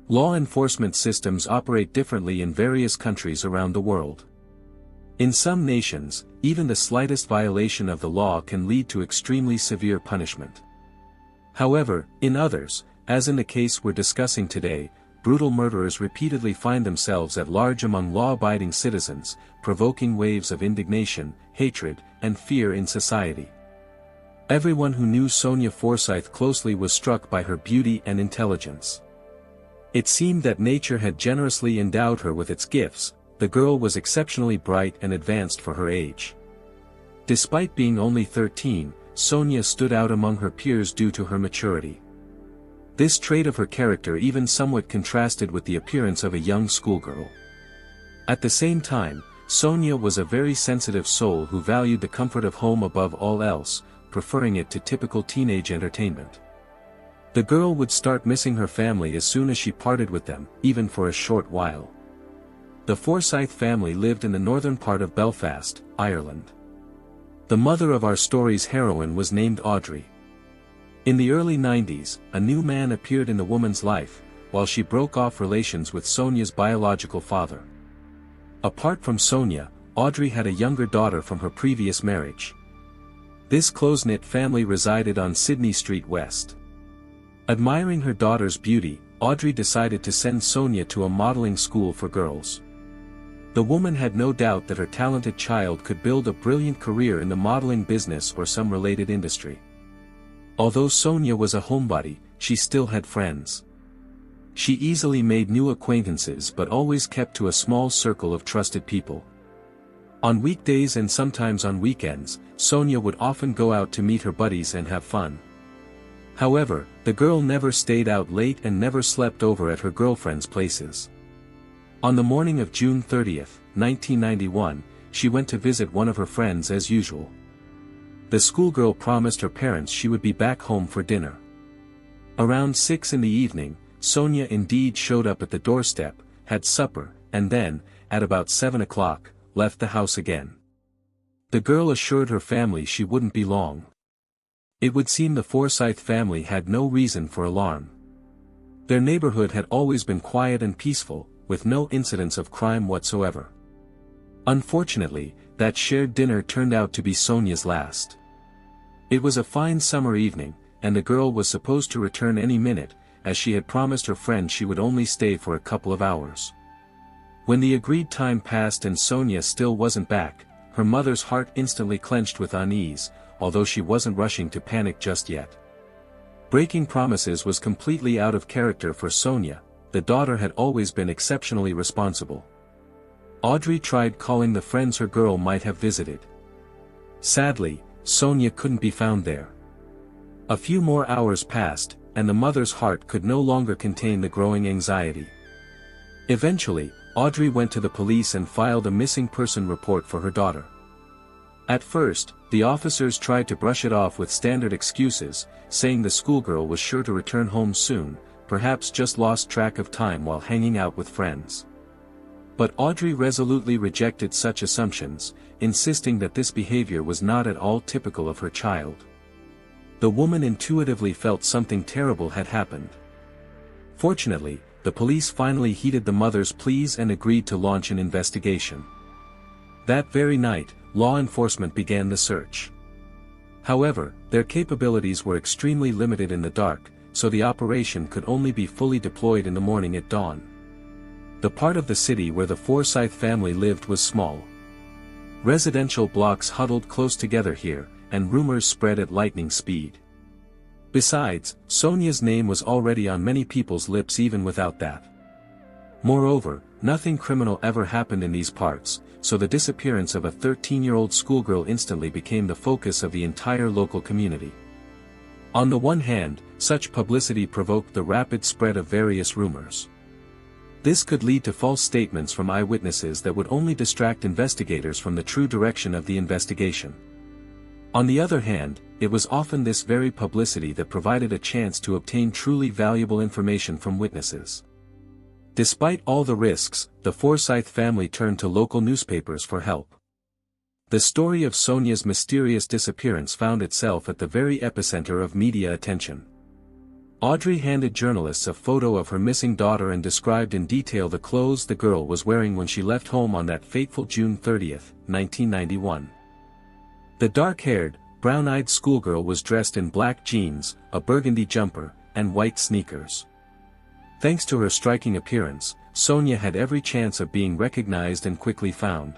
Law enforcement systems operate differently in various countries around the world. In some nations, even the slightest violation of the law can lead to extremely severe punishment. However, in others, as in the case we're discussing today, brutal murderers repeatedly find themselves at large among law-abiding citizens, provoking waves of indignation, hatred, and fear in society. Everyone who knew Sonia Forsythe closely was struck by her beauty and intelligence. It seemed that nature had generously endowed her with its gifts. The girl was exceptionally bright and advanced for her age. Despite being only 13, Sonia stood out among her peers due to her maturity. This trait of her character even somewhat contrasted with the appearance of a young schoolgirl. At the same time, Sonia was a very sensitive soul who valued the comfort of home above all else, preferring it to typical teenage entertainment. The girl would start missing her family as soon as she parted with them, even for a short while. The Forsythe family lived in the northern part of Belfast, Ireland. The mother of our story's heroine was named Audrey. In the early 90s, a new man appeared in the woman's life, while she broke off relations with Sonia's biological father. Apart from Sonia, Audrey had a younger daughter from her previous marriage. This close-knit family resided on Sydney Street West. Admiring her daughter's beauty, Audrey decided to send Sonia to a modeling school for girls. The woman had no doubt that her talented child could build a brilliant career in the modeling business or some related industry. Although Sonia was a homebody, she still had friends. She easily made new acquaintances but always kept to a small circle of trusted people. On weekdays and sometimes on weekends, Sonia would often go out to meet her buddies and have fun. However, the girl never stayed out late and never slept over at her girlfriends' places. On the morning of June 30, 1991, she went to visit one of her friends as usual. The schoolgirl promised her parents she would be back home for dinner. Around 6 in the evening, Sonia indeed showed up at the doorstep, had supper, and then, at about 7 o'clock, left the house again. The girl assured her family she wouldn't be long. It would seem the Forsythe family had no reason for alarm. Their neighborhood had always been quiet and peaceful, with no incidents of crime whatsoever. Unfortunately, that shared dinner turned out to be Sonia's last. It was a fine summer evening, and the girl was supposed to return any minute, as she had promised her friend she would only stay for a couple of hours. When the agreed time passed and Sonia still wasn't back, her mother's heart instantly clenched with unease, although she wasn't rushing to panic just yet. Breaking promises was completely out of character for Sonia. The daughter had always been exceptionally responsible. Audrey tried calling the friends her girl might have visited. Sadly, Sonia couldn't be found there. A few more hours passed, and the mother's heart could no longer contain the growing anxiety. Eventually, Audrey went to the police and filed a missing person report for her daughter. At first, the officers tried to brush it off with standard excuses, saying the schoolgirl was sure to return home soon, perhaps just lost track of time while hanging out with friends. But Audrey resolutely rejected such assumptions, insisting that this behavior was not at all typical of her child. The woman intuitively felt something terrible had happened. Fortunately, the police finally heeded the mother's pleas and agreed to launch an investigation. That very night, law enforcement began the search. However, their capabilities were extremely limited in the dark, so the operation could only be fully deployed in the morning at dawn. The part of the city where the Forsythe family lived was small. Residential blocks huddled close together here, and rumors spread at lightning speed. Besides, Sonia's name was already on many people's lips even without that. Moreover, nothing criminal ever happened in these parts, so the disappearance of a 13-year-old schoolgirl instantly became the focus of the entire local community. On the one hand, such publicity provoked the rapid spread of various rumors. This could lead to false statements from eyewitnesses that would only distract investigators from the true direction of the investigation. On the other hand, it was often this very publicity that provided a chance to obtain truly valuable information from witnesses. Despite all the risks, the Forsythe family turned to local newspapers for help. The story of Sonia's mysterious disappearance found itself at the very epicenter of media attention. Audrey handed journalists a photo of her missing daughter and described in detail the clothes the girl was wearing when she left home on that fateful June 30, 1991. The dark-haired, brown-eyed schoolgirl was dressed in black jeans, a burgundy jumper, and white sneakers. Thanks to her striking appearance, Sonia had every chance of being recognized and quickly found.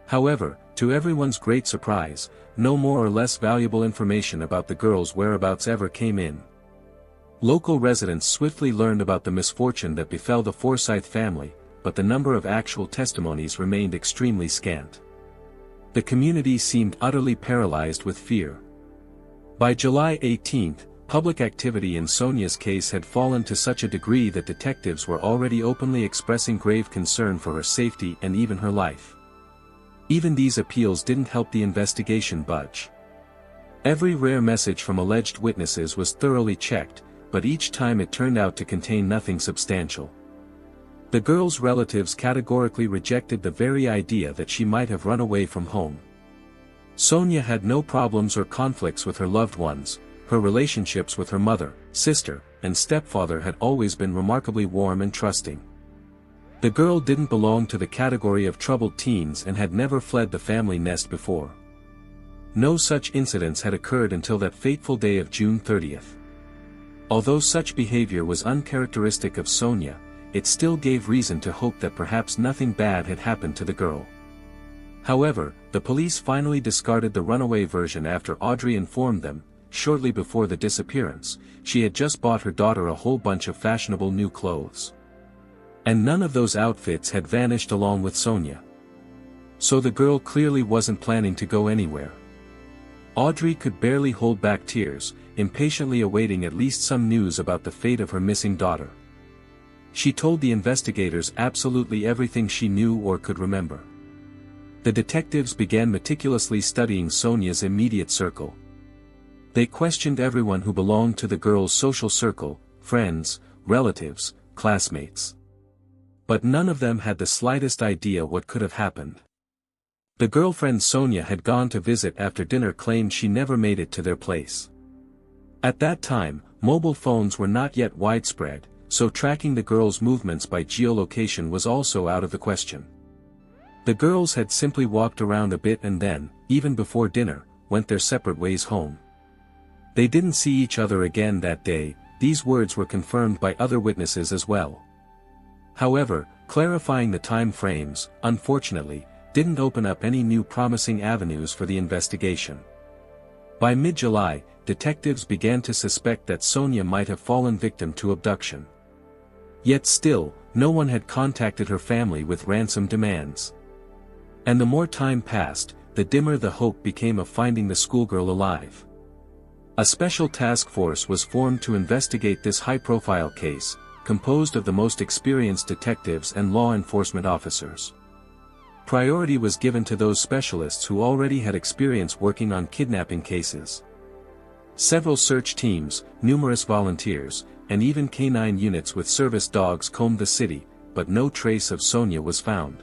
However, to everyone's great surprise, no more or less valuable information about the girl's whereabouts ever came in. Local residents swiftly learned about the misfortune that befell the Forsythe family, but the number of actual testimonies remained extremely scant. The community seemed utterly paralyzed with fear. By July 18, public activity in Sonia's case had fallen to such a degree that detectives were already openly expressing grave concern for her safety and even her life. Even these appeals didn't help the investigation budge. Every rare message from alleged witnesses was thoroughly checked, but each time it turned out to contain nothing substantial. The girl's relatives categorically rejected the very idea that she might have run away from home. Sonia had no problems or conflicts with her loved ones. Her relationships with her mother, sister, and stepfather had always been remarkably warm and trusting. The girl didn't belong to the category of troubled teens and had never fled the family nest before. No such incidents had occurred until that fateful day of June 30th. Although such behavior was uncharacteristic of Sonia, it still gave reason to hope that perhaps nothing bad had happened to the girl. However, the police finally discarded the runaway version after Audrey informed them, shortly before the disappearance, she had just bought her daughter a whole bunch of fashionable new clothes. And none of those outfits had vanished along with Sonia. So the girl clearly wasn't planning to go anywhere. Audrey could barely hold back tears, impatiently awaiting at least some news about the fate of her missing daughter. She told the investigators absolutely everything she knew or could remember. The detectives began meticulously studying Sonia's immediate circle. They questioned everyone who belonged to the girl's social circle, friends, relatives, classmates. But none of them had the slightest idea what could have happened. The girlfriend Sonia had gone to visit after dinner claimed she never made it to their place. At that time, mobile phones were not yet widespread, so tracking the girl's movements by geolocation was also out of the question. The girls had simply walked around a bit and then, even before dinner, went their separate ways home. They didn't see each other again that day. These words were confirmed by other witnesses as well. However, clarifying the time frames, unfortunately, didn't open up any new promising avenues for the investigation. By mid-July, detectives began to suspect that Sonia might have fallen victim to abduction. Yet still, no one had contacted her family with ransom demands. And the more time passed, the dimmer the hope became of finding the schoolgirl alive. A special task force was formed to investigate this high-profile case, composed of the most experienced detectives and law enforcement officers. Priority was given to those specialists who already had experience working on kidnapping cases. Several search teams, numerous volunteers, and even canine units with service dogs combed the city, but no trace of Sonia was found.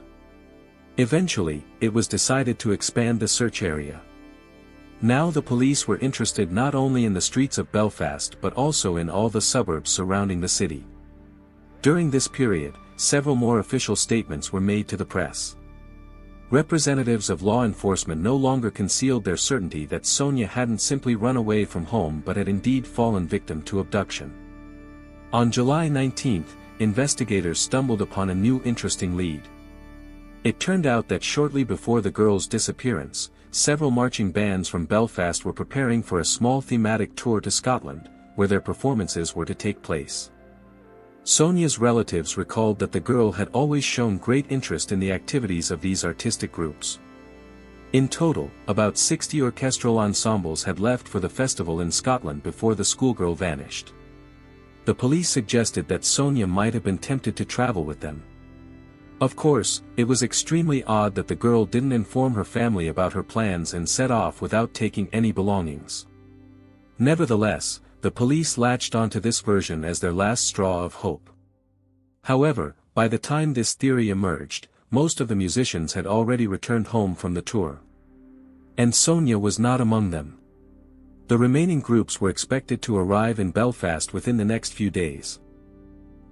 Eventually, it was decided to expand the search area. Now the police were interested not only in the streets of Belfast but also in all the suburbs surrounding the city. During this period, several more official statements were made to the press. Representatives of law enforcement no longer concealed their certainty that Sonia hadn't simply run away from home but had indeed fallen victim to abduction. On July 19, investigators stumbled upon a new interesting lead. It turned out that shortly before the girl's disappearance, several marching bands from Belfast were preparing for a small thematic tour to Scotland, where their performances were to take place. Sonia's relatives recalled that the girl had always shown great interest in the activities of these artistic groups. In total, about 60 orchestral ensembles had left for the festival in Scotland before the schoolgirl vanished. The police suggested that Sonia might have been tempted to travel with them. Of course, it was extremely odd that the girl didn't inform her family about her plans and set off without taking any belongings. Nevertheless, the police latched onto this version as their last straw of hope. However, by the time this theory emerged, most of the musicians had already returned home from the tour. And Sonia was not among them. The remaining groups were expected to arrive in Belfast within the next few days.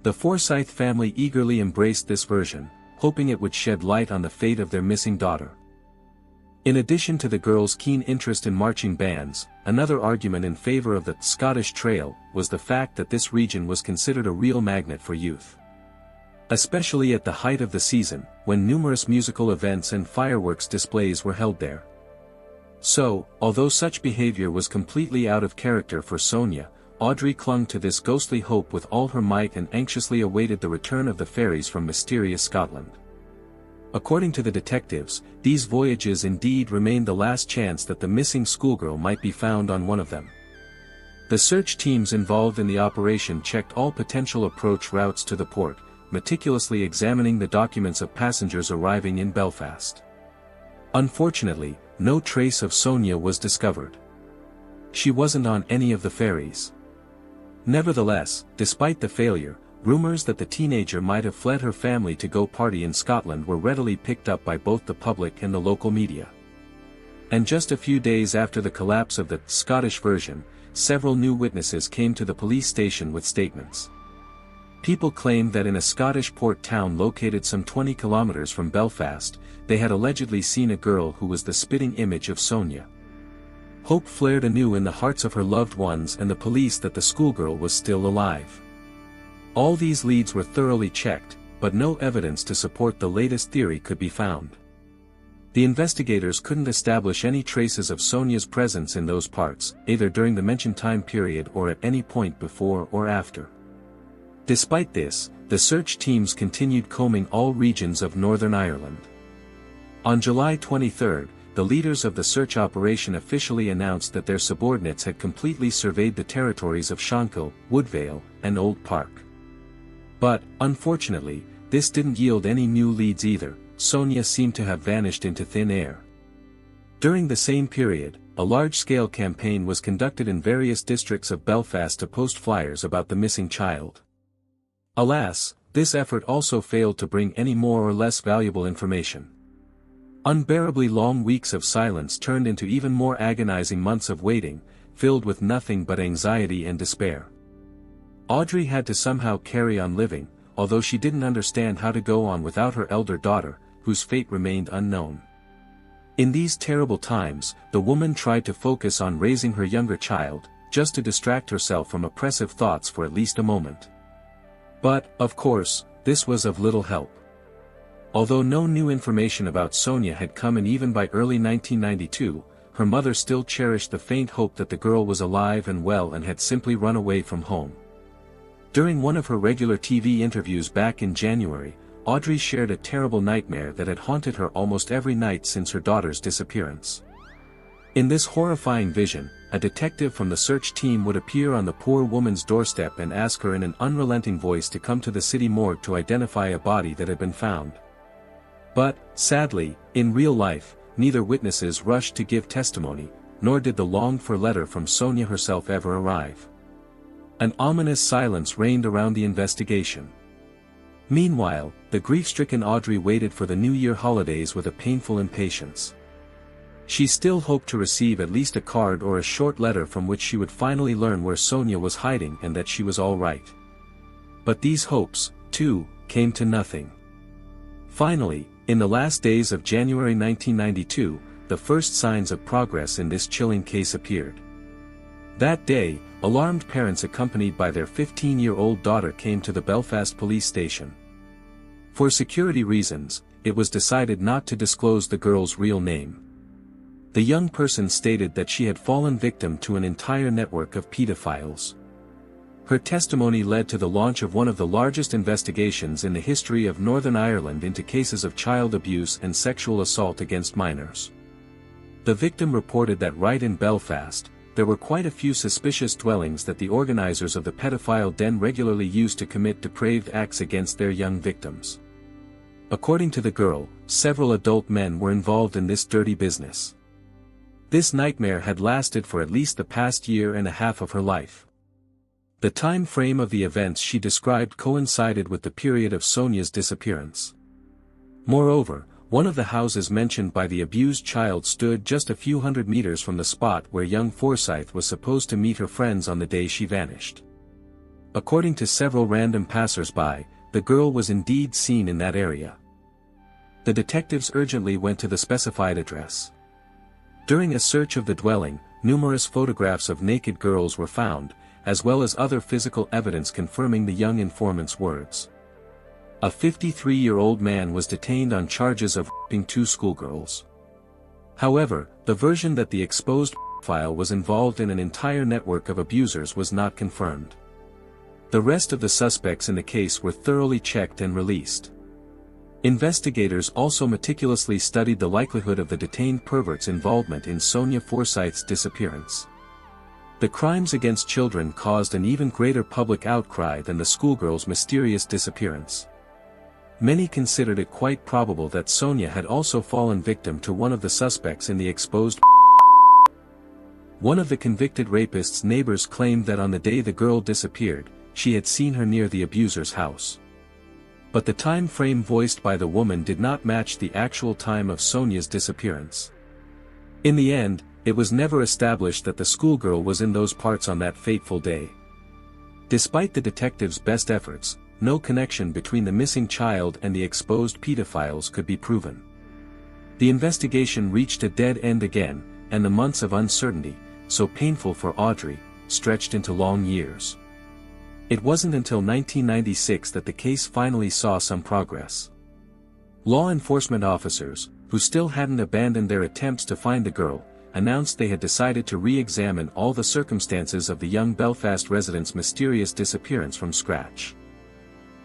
The Forsythe family eagerly embraced this version, hoping it would shed light on the fate of their missing daughter. In addition to the girls' keen interest in marching bands, another argument in favor of the Scottish Trail was the fact that this region was considered a real magnet for youth. Especially at the height of the season, when numerous musical events and fireworks displays were held there. So, although such behavior was completely out of character for Sonia, Audrey clung to this ghostly hope with all her might and anxiously awaited the return of the fairies from mysterious Scotland. According to the detectives, these voyages indeed remained the last chance that the missing schoolgirl might be found on one of them. The search teams involved in the operation checked all potential approach routes to the port, meticulously examining the documents of passengers arriving in Belfast. Unfortunately, no trace of Sonia was discovered. She wasn't on any of the ferries. Nevertheless, despite the failure, rumors that the teenager might have fled her family to go party in Scotland were readily picked up by both the public and the local media. And just a few days after the collapse of the Scottish version, several new witnesses came to the police station with statements. People claimed that in a Scottish port town located some 20 kilometers from Belfast, they had allegedly seen a girl who was the spitting image of Sonia. Hope flared anew in the hearts of her loved ones and the police that the schoolgirl was still alive. All these leads were thoroughly checked, but no evidence to support the latest theory could be found. The investigators couldn't establish any traces of Sonia's presence in those parts, either during the mentioned time period or at any point before or after. Despite this, the search teams continued combing all regions of Northern Ireland. On July 23, the leaders of the search operation officially announced that their subordinates had completely surveyed the territories of Shankill, Woodvale, and Old Park. But, unfortunately, this didn't yield any new leads either. Sonia seemed to have vanished into thin air. During the same period, a large-scale campaign was conducted in various districts of Belfast to post flyers about the missing child. Alas, this effort also failed to bring any more or less valuable information. Unbearably long weeks of silence turned into even more agonizing months of waiting, filled with nothing but anxiety and despair. Audrey had to somehow carry on living, although she didn't understand how to go on without her elder daughter, whose fate remained unknown. In these terrible times, the woman tried to focus on raising her younger child, just to distract herself from oppressive thoughts for at least a moment. But, of course, this was of little help. Although no new information about Sonia had come in even by early 1992, her mother still cherished the faint hope that the girl was alive and well and had simply run away from home. During one of her regular TV interviews back in January, Audrey shared a terrible nightmare that had haunted her almost every night since her daughter's disappearance. In this horrifying vision, a detective from the search team would appear on the poor woman's doorstep and ask her in an unrelenting voice to come to the city morgue to identify a body that had been found. But, sadly, in real life, neither witnesses rushed to give testimony, nor did the longed-for letter from Sonia herself ever arrive. An ominous silence reigned around the investigation. Meanwhile, the grief-stricken Audrey waited for the New Year holidays with a painful impatience. She still hoped to receive at least a card or a short letter from which she would finally learn where Sonia was hiding and that she was all right. But these hopes, too, came to nothing. Finally, in the last days of January 1992, the first signs of progress in this chilling case appeared. That day, alarmed parents accompanied by their 15-year-old daughter came to the Belfast police station. For security reasons, it was decided not to disclose the girl's real name. The young person stated that she had fallen victim to an entire network of pedophiles. Her testimony led to the launch of one of the largest investigations in the history of Northern Ireland into cases of child abuse and sexual assault against minors. The victim reported that right in Belfast, there were quite a few suspicious dwellings that the organizers of the pedophile den regularly used to commit depraved acts against their young victims. According to the girl, several adult men were involved in this dirty business. This nightmare had lasted for at least the past year and a half of her life. The time frame of the events she described coincided with the period of Sonia's disappearance. Moreover, One of the houses mentioned by the abused child stood just a few hundred meters from the spot where young Forsythe was supposed to meet her friends on the day she vanished. According to several random passers-by, the girl was indeed seen in that area. The detectives urgently went to the specified address. During a search of the dwelling, numerous photographs of naked girls were found, as well as other physical evidence confirming the young informant's words. A 53-year-old man was detained on charges of raping 2 schoolgirls. However, the version that the exposed file was involved in an entire network of abusers was not confirmed. The rest of the suspects in the case were thoroughly checked and released. Investigators also meticulously studied the likelihood of the detained pervert's involvement in Sonia Forsythe's disappearance. The crimes against children caused an even greater public outcry than the schoolgirl's mysterious disappearance. Many considered it quite probable that Sonia had also fallen victim to one of the suspects in the exposed. One of the convicted rapist's neighbors claimed that on the day the girl disappeared, she had seen her near the abuser's house. But the time frame voiced by the woman did not match the actual time of Sonia's disappearance. In the end, it was never established that the schoolgirl was in those parts on that fateful day. Despite the detectives' best efforts, no connection between the missing child and the exposed pedophiles could be proven. The investigation reached a dead end again, and the months of uncertainty, so painful for Audrey, stretched into long years. It wasn't until 1996 that the case finally saw some progress. Law enforcement officers, who still hadn't abandoned their attempts to find the girl, announced they had decided to re-examine all the circumstances of the young Belfast resident's mysterious disappearance from scratch.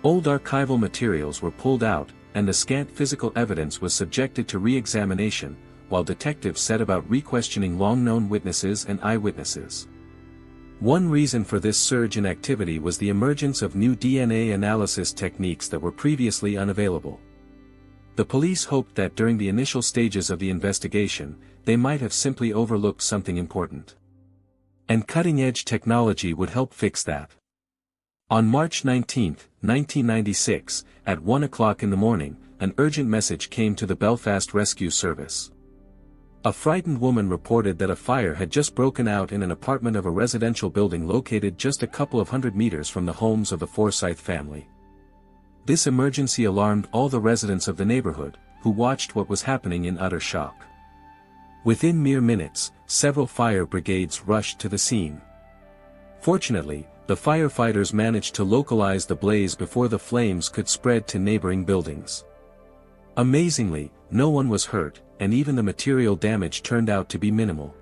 Old archival materials were pulled out, and the scant physical evidence was subjected to re-examination, while detectives set about re-questioning long-known witnesses and eyewitnesses. One reason for this surge in activity was the emergence of new DNA analysis techniques that were previously unavailable. The police hoped that during the initial stages of the investigation, they might have simply overlooked something important. And cutting-edge technology would help fix that. On March 19, 1996, at 1 o'clock in the morning, an urgent message came to the Belfast Rescue Service. A frightened woman reported that a fire had just broken out in an apartment of a residential building located just a couple of hundred meters from the homes of the Forsythe family. This emergency alarmed all the residents of the neighborhood, who watched what was happening in utter shock. Within mere minutes, several fire brigades rushed to the scene. Fortunately, the firefighters managed to localize the blaze before the flames could spread to neighboring buildings. Amazingly, no one was hurt, and even the material damage turned out to be minimal.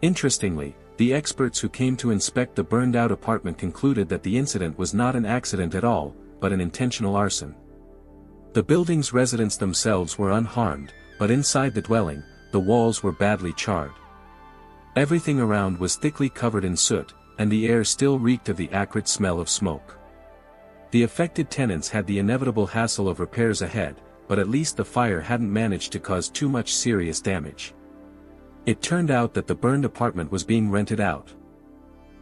Interestingly, the experts who came to inspect the burned-out apartment concluded that the incident was not an accident at all, but an intentional arson. The building's residents themselves were unharmed, but inside the dwelling, the walls were badly charred. Everything around was thickly covered in soot, and the air still reeked of the acrid smell of smoke. The affected tenants had the inevitable hassle of repairs ahead, but at least the fire hadn't managed to cause too much serious damage. It turned out that the burned apartment was being rented out.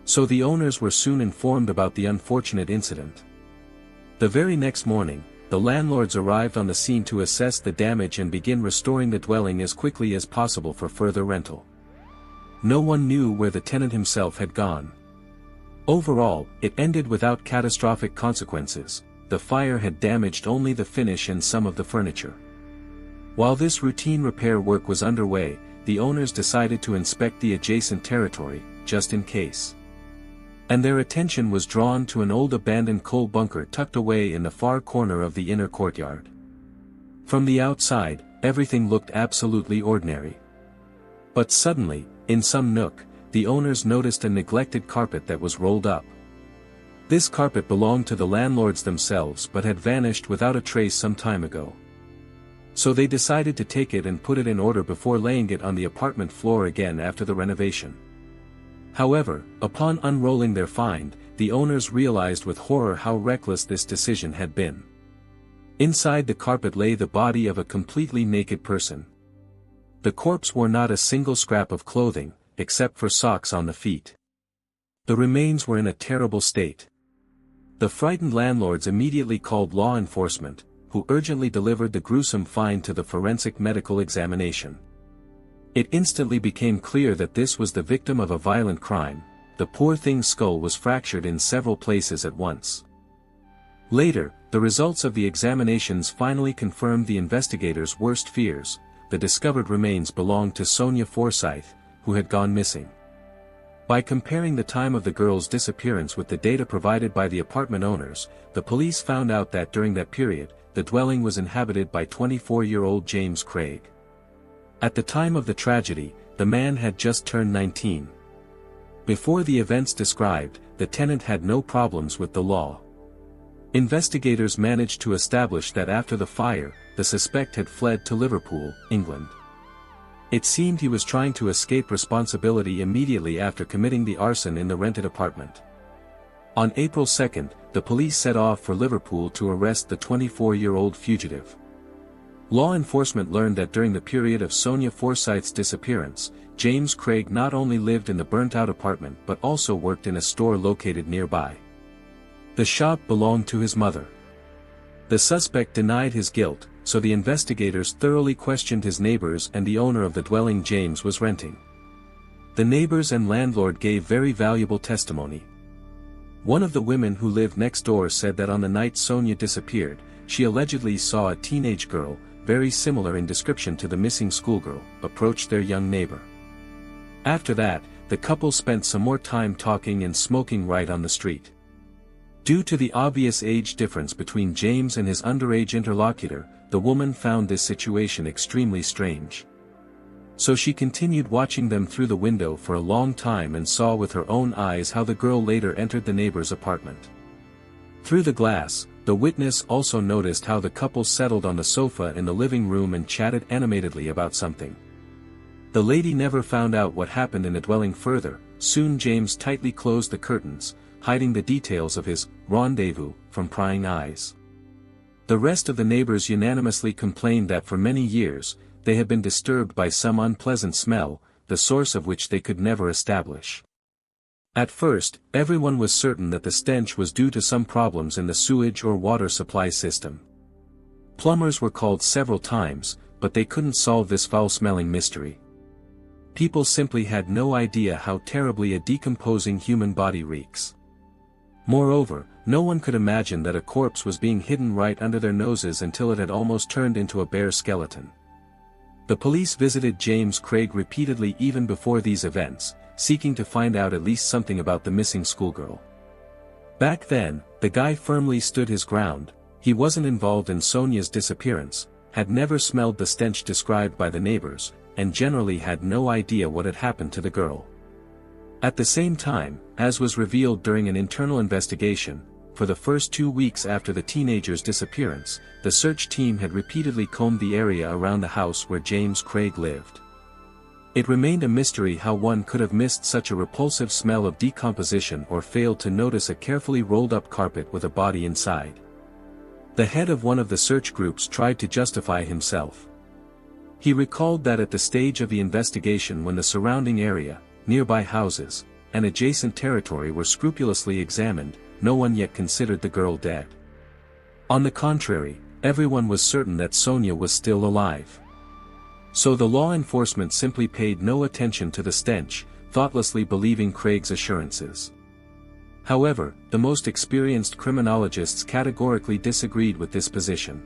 So the owners were soon informed about the unfortunate incident. The very next morning, the landlords arrived on the scene to assess the damage and begin restoring the dwelling as quickly as possible for further rental. No one knew where the tenant himself had gone. Overall, it ended without catastrophic consequences. The fire had damaged only the finish and some of the furniture. While this routine repair work was underway, the owners decided to inspect the adjacent territory, just in case. And their attention was drawn to an old abandoned coal bunker tucked away in the far corner of the inner courtyard. From the outside, everything looked absolutely ordinary. But suddenly, in some nook, the owners noticed a neglected carpet that was rolled up. This carpet belonged to the landlords themselves but had vanished without a trace some time ago. So they decided to take it and put it in order before laying it on the apartment floor again after the renovation. However, upon unrolling their find, the owners realized with horror how reckless this decision had been. Inside the carpet lay the body of a completely naked person. The corpse wore not a single scrap of clothing, except for socks on the feet. The remains were in a terrible state. The frightened landlords immediately called law enforcement, who who urgently delivered the gruesome find to the forensic medical examination. It instantly became clear that this was the victim of a violent crime. The poor thing's skull was fractured in several places at once. Later, the results of the examinations finally confirmed the investigators' worst fears. The discovered remains belonged to Sonia Forsythe, who had gone missing. By comparing the time of the girl's disappearance with the data provided by the apartment owners, the police found out that during that period, the dwelling was inhabited by 24-year-old James Craig. At the time of the tragedy, the man had just turned 19. Before the events described, the tenant had no problems with the law. Investigators managed to establish that after the fire, the suspect had fled to Liverpool, England. It seemed he was trying to escape responsibility immediately after committing the arson in the rented apartment. On April 2, the police set off for Liverpool to arrest the 24-year-old fugitive. Law enforcement learned that during the period of Sonia Forsythe's disappearance, James Craig not only lived in the burnt-out apartment but also worked in a store located nearby. The shop belonged to his mother. The suspect denied his guilt, so the investigators thoroughly questioned his neighbors and the owner of the dwelling James was renting. The neighbors and landlord gave very valuable testimony. One of the women who lived next door said that on the night Sonia disappeared, she allegedly saw a teenage girl, very similar in description to the missing schoolgirl, approach their young neighbor. After that, the couple spent some more time talking and smoking right on the street. Due to the obvious age difference between James and his underage interlocutor, the woman found this situation extremely strange. So she continued watching them through the window for a long time and saw with her own eyes how the girl later entered the neighbor's apartment. Through the glass, the witness also noticed how the couple settled on the sofa in the living room and chatted animatedly about something. The lady never found out what happened in the dwelling further. Soon James tightly closed the curtains, hiding the details of his rendezvous from prying eyes. The rest of the neighbors unanimously complained that for many years, they had been disturbed by some unpleasant smell, the source of which they could never establish. At first, everyone was certain that the stench was due to some problems in the sewage or water supply system. Plumbers were called several times, but they couldn't solve this foul-smelling mystery. People simply had no idea how terribly a decomposing human body reeks. Moreover, no one could imagine that a corpse was being hidden right under their noses until it had almost turned into a bare skeleton. The police visited James Craig repeatedly even before these events, seeking to find out at least something about the missing schoolgirl. Back then, the guy firmly stood his ground. He wasn't involved in Sonia's disappearance, had never smelled the stench described by the neighbors, and generally had no idea what had happened to the girl. At the same time, as was revealed during an internal investigation, for the first 2 weeks after the teenager's disappearance, the search team had repeatedly combed the area around the house where James Craig lived. It remained a mystery how one could have missed such a repulsive smell of decomposition or failed to notice a carefully rolled-up carpet with a body inside. The head of one of the search groups tried to justify himself. He recalled that at the stage of the investigation when the surrounding area, nearby houses, and adjacent territory were scrupulously examined, no one yet considered the girl dead. On the contrary, everyone was certain that Sonia was still alive. So the law enforcement simply paid no attention to the stench, thoughtlessly believing Craig's assurances. However, the most experienced criminologists categorically disagreed with this position.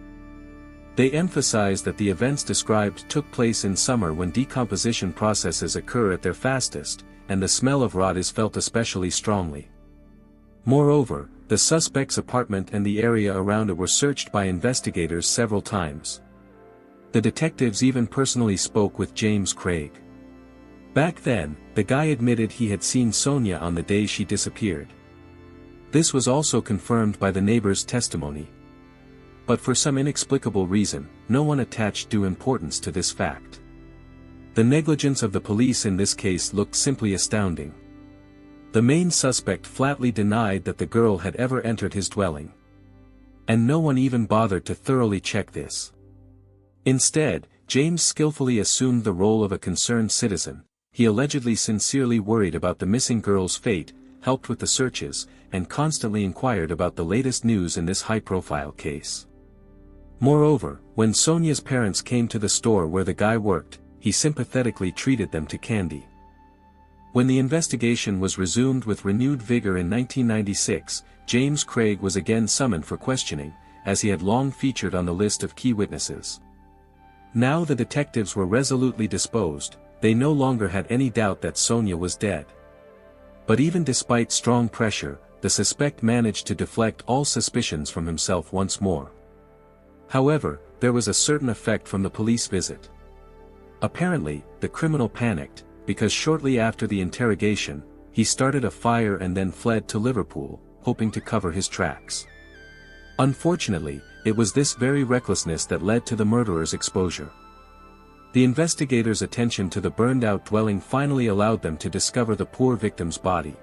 They emphasized that the events described took place in summer when decomposition processes occur at their fastest, and the smell of rot is felt especially strongly. Moreover, the suspect's apartment and the area around it were searched by investigators several times. The detectives even personally spoke with James Craig. Back then, the guy admitted he had seen Sonia on the day she disappeared. This was also confirmed by the neighbor's testimony. But for some inexplicable reason, no one attached due importance to this fact. The negligence of the police in this case looked simply astounding. The main suspect flatly denied that the girl had ever entered his dwelling. And no one even bothered to thoroughly check this. Instead, James skillfully assumed the role of a concerned citizen. He allegedly sincerely worried about the missing girl's fate, helped with the searches, and constantly inquired about the latest news in this high-profile case. Moreover, when Sonia's parents came to the store where the guy worked, he sympathetically treated them to candy. When the investigation was resumed with renewed vigor in 1996, James Craig was again summoned for questioning, as he had long featured on the list of key witnesses. Now the detectives were resolutely disposed, they no longer had any doubt that Sonia was dead. But even despite strong pressure, the suspect managed to deflect all suspicions from himself once more. However, there was a certain effect from the police visit. Apparently, the criminal panicked, because shortly after the interrogation, he started a fire and then fled to Liverpool, hoping to cover his tracks. Unfortunately, it was this very recklessness that led to the murderer's exposure. The investigators' attention to the burned-out dwelling finally allowed them to discover the poor victim's body.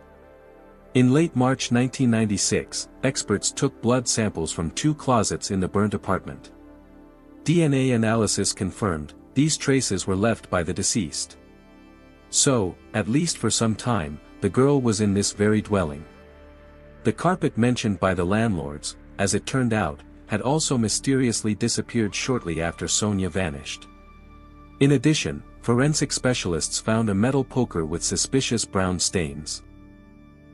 In late March 1996, experts took blood samples from 2 closets in the burnt apartment. DNA analysis confirmed, these traces were left by the deceased. So, at least for some time, the girl was in this very dwelling. The carpet mentioned by the landlords, as it turned out, had also mysteriously disappeared shortly after Sonia vanished. In addition, forensic specialists found a metal poker with suspicious brown stains.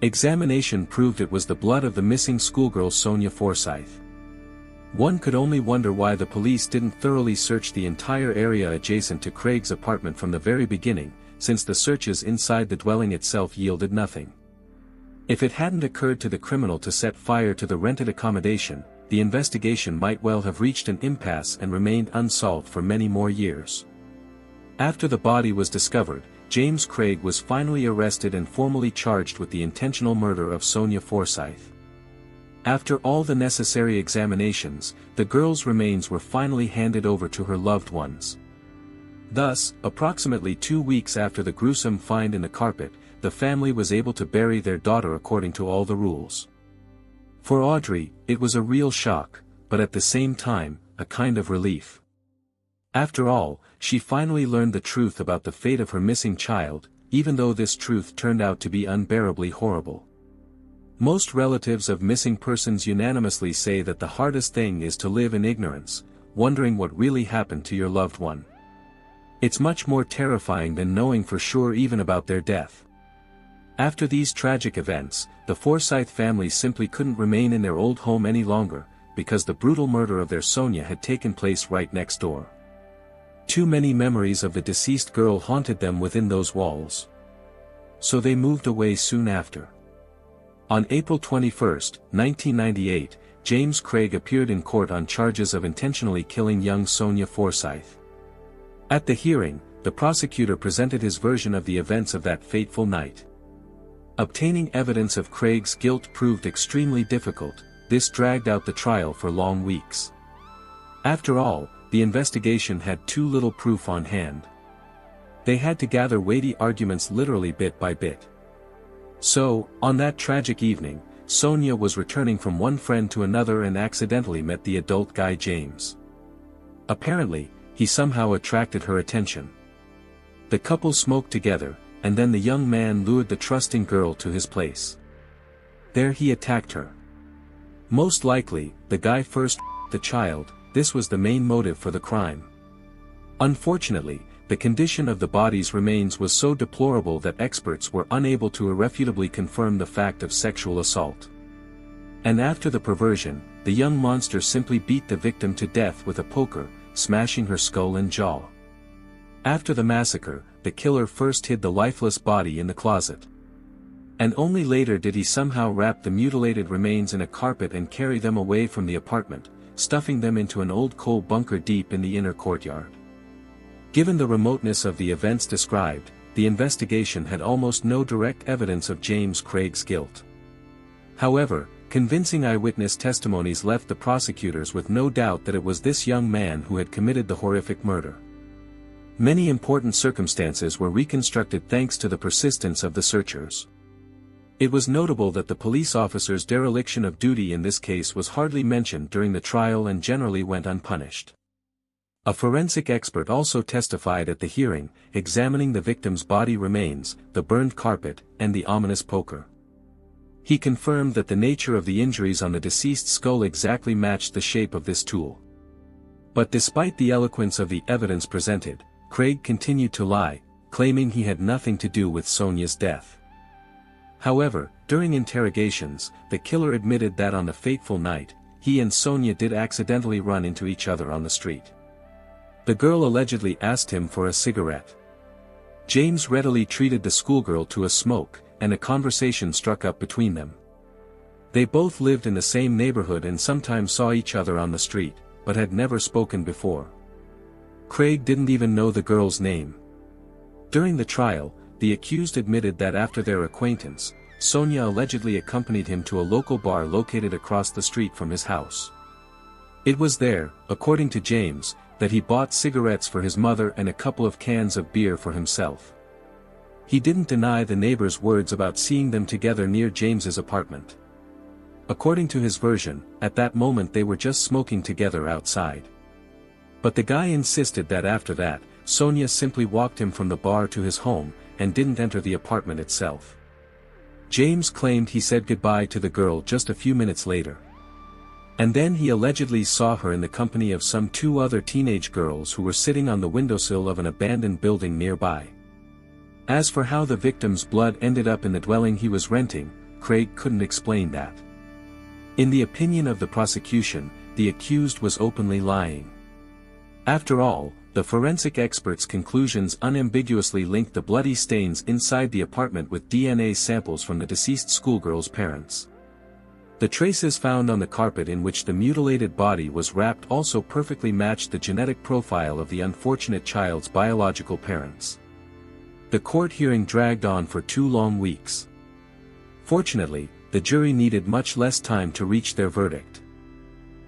Examination proved it was the blood of the missing schoolgirl Sonia Forsythe. One could only wonder why the police didn't thoroughly search the entire area adjacent to Craig's apartment from the very beginning, since the searches inside the dwelling itself yielded nothing. If it hadn't occurred to the criminal to set fire to the rented accommodation, the investigation might well have reached an impasse and remained unsolved for many more years. After the body was discovered, James Craig was finally arrested and formally charged with the intentional murder of Sonia Forsythe. After all the necessary examinations, the girl's remains were finally handed over to her loved ones. Thus, approximately 2 weeks after the gruesome find in the carpet, the family was able to bury their daughter according to all the rules. For Audrey, it was a real shock, but at the same time, a kind of relief. After all, she finally learned the truth about the fate of her missing child, even though this truth turned out to be unbearably horrible. Most relatives of missing persons unanimously say that the hardest thing is to live in ignorance, wondering what really happened to your loved one. It's much more terrifying than knowing for sure even about their death. After these tragic events, the Forsythe family simply couldn't remain in their old home any longer, because the brutal murder of their Sonia had taken place right next door. Too many memories of the deceased girl haunted them within those walls. So they moved away soon after. On April 21, 1998, James Craig appeared in court on charges of intentionally killing young Sonia Forsythe. At the hearing, the prosecutor presented his version of the events of that fateful night. Obtaining evidence of Craig's guilt proved extremely difficult. This dragged out the trial for long weeks. After all, the investigation had too little proof on hand. They had to gather weighty arguments literally bit by bit. So, on that tragic evening, Sonia was returning from one friend to another and accidentally met the adult guy James. Apparently, he somehow attracted her attention. The couple smoked together, and then the young man lured the trusting girl to his place. There he attacked her. Most likely, the guy first the child. This was the main motive for the crime. Unfortunately, the condition of the body's remains was so deplorable that experts were unable to irrefutably confirm the fact of sexual assault. And after the perversion, the young monster simply beat the victim to death with a poker, smashing her skull and jaw. After the massacre, the killer first hid the lifeless body in the closet. And only later did he somehow wrap the mutilated remains in a carpet and carry them away from the apartment, stuffing them into an old coal bunker deep in the inner courtyard. Given the remoteness of the events described, the investigation had almost no direct evidence of James Craig's guilt. However, convincing eyewitness testimonies left the prosecutors with no doubt that it was this young man who had committed the horrific murder. Many important circumstances were reconstructed thanks to the persistence of the searchers. It was notable that the police officer's dereliction of duty in this case was hardly mentioned during the trial and generally went unpunished. A forensic expert also testified at the hearing, examining the victim's body remains, the burned carpet, and the ominous poker. He confirmed that the nature of the injuries on the deceased's skull exactly matched the shape of this tool. But despite the eloquence of the evidence presented, Craig continued to lie, claiming he had nothing to do with Sonia's death. However, during interrogations, the killer admitted that on the fateful night, he and Sonia did accidentally run into each other on the street. The girl allegedly asked him for a cigarette. James readily treated the schoolgirl to a smoke, and a conversation struck up between them. They both lived in the same neighborhood and sometimes saw each other on the street, but had never spoken before. Craig didn't even know the girl's name. During the trial, the accused admitted that after their acquaintance, Sonia allegedly accompanied him to a local bar located across the street from his house. It was there, according to James, that he bought cigarettes for his mother and a couple of cans of beer for himself. He didn't deny the neighbor's words about seeing them together near James's apartment. According to his version, at that moment they were just smoking together outside. But the guy insisted that after that, Sonia simply walked him from the bar to his home, and didn't enter the apartment itself. James claimed he said goodbye to the girl just a few minutes later. And then he allegedly saw her in the company of some 2 other teenage girls who were sitting on the windowsill of an abandoned building nearby. As for how the victim's blood ended up in the dwelling he was renting, Craig couldn't explain that. In the opinion of the prosecution, the accused was openly lying. After all, the forensic experts' conclusions unambiguously linked the bloody stains inside the apartment with DNA samples from the deceased schoolgirl's parents. The traces found on the carpet in which the mutilated body was wrapped also perfectly matched the genetic profile of the unfortunate child's biological parents. The court hearing dragged on for 2 long weeks. Fortunately, the jury needed much less time to reach their verdict.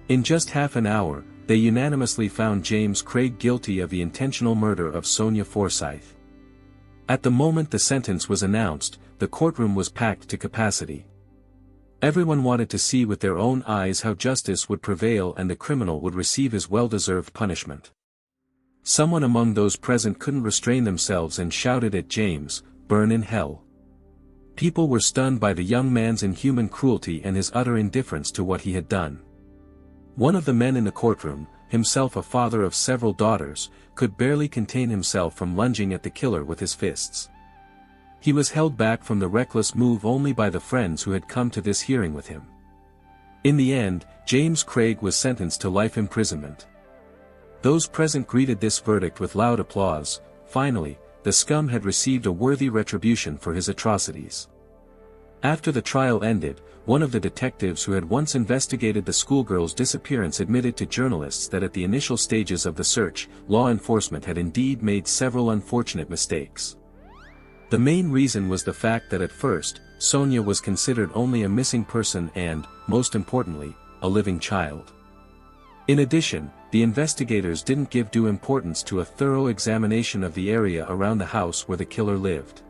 In just half an hour, they unanimously found James Craig guilty of the intentional murder of Sonia Forsythe. At the moment the sentence was announced, the courtroom was packed to capacity. Everyone wanted to see with their own eyes how justice would prevail and the criminal would receive his well-deserved punishment. Someone among those present couldn't restrain themselves and shouted at James, "Burn in hell." People were stunned by the young man's inhuman cruelty and his utter indifference to what he had done. One of the men in the courtroom, himself a father of several daughters, could barely contain himself from lunging at the killer with his fists. He was held back from the reckless move only by the friends who had come to this hearing with him. In the end, James Craig was sentenced to life imprisonment. Those present greeted this verdict with loud applause. Finally, the scum had received a worthy retribution for his atrocities. After the trial ended, one of the detectives who had once investigated the schoolgirl's disappearance admitted to journalists that at the initial stages of the search, law enforcement had indeed made several unfortunate mistakes. The main reason was the fact that at first, Sonia was considered only a missing person and, most importantly, a living child. In addition, the investigators didn't give due importance to a thorough examination of the area around the house where the killer lived.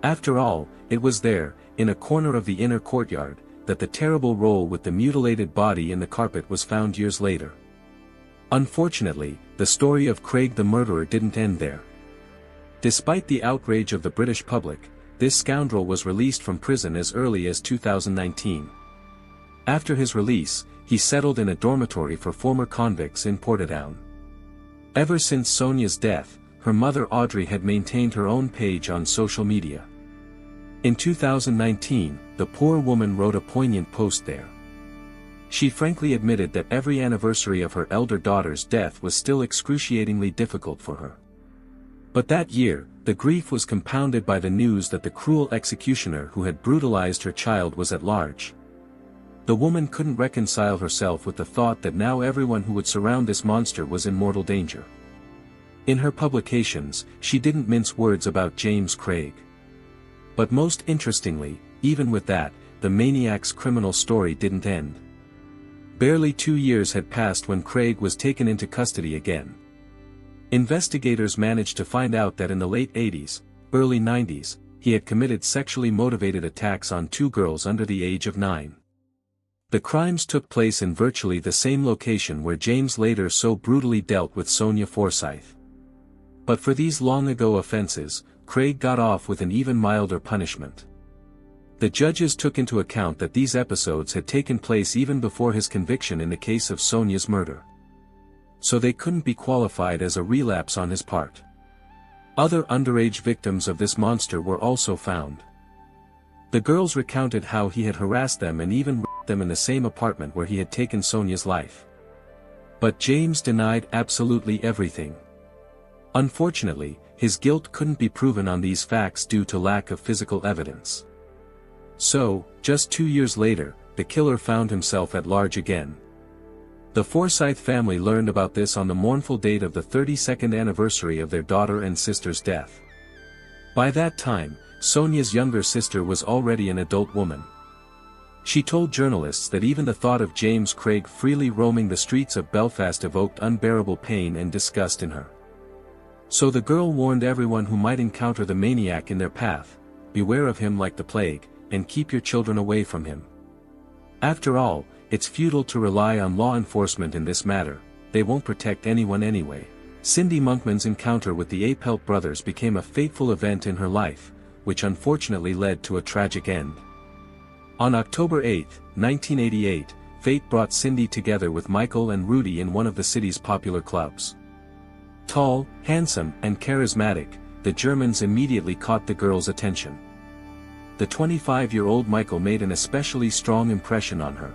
After all, it was there, in a corner of the inner courtyard, that the terrible roll with the mutilated body in the carpet was found years later. Unfortunately, the story of Craig the murderer didn't end there. Despite the outrage of the British public, this scoundrel was released from prison as early as 2019. After his release, he settled in a dormitory for former convicts in Portadown. Ever since Sonia's death, her mother Audrey had maintained her own page on social media. In 2019, the poor woman wrote a poignant post there. She frankly admitted that every anniversary of her elder daughter's death was still excruciatingly difficult for her. But that year, the grief was compounded by the news that the cruel executioner who had brutalized her child was at large. The woman couldn't reconcile herself with the thought that now everyone who would surround this monster was in mortal danger. In her publications, she didn't mince words about James Craig. But most interestingly, even with that, the maniac's criminal story didn't end. Barely 2 years had passed when Craig was taken into custody again. Investigators managed to find out that in the late 80s, early 90s, he had committed sexually motivated attacks on 2 girls under the age of 9. The crimes took place in virtually the same location where James later so brutally dealt with Sonia Forsythe. But for these long-ago offenses, Craig got off with an even milder punishment. The judges took into account that these episodes had taken place even before his conviction in the case of Sonia's murder. so they couldn't be qualified as a relapse on his part. Other underage victims of this monster were also found. The girls recounted how he had harassed them and even raped them in the same apartment where he had taken Sonia's life. But James denied absolutely everything. Unfortunately, his guilt couldn't be proven on these facts due to lack of physical evidence. So, just 2 years later, the killer found himself at large again. The Forsythe family learned about this on the mournful date of the 32nd anniversary of their daughter and sister's death. By that time, Sonia's younger sister was already an adult woman. She told journalists that even the thought of James Craig freely roaming the streets of Belfast evoked unbearable pain and disgust in her. So the girl warned everyone who might encounter the maniac in their path, beware of him like the plague, and keep your children away from him. After all, it's futile to rely on law enforcement in this matter, they won't protect anyone anyway. Cindy Monkman's encounter with the Apelt brothers became a fateful event in her life, which unfortunately led to a tragic end. On October 8, 1988, fate brought Cindy together with Michael and Rudy in one of the city's popular clubs. Tall, handsome, and charismatic, the Germans immediately caught the girl's attention. The 25-year-old Michael made an especially strong impression on her.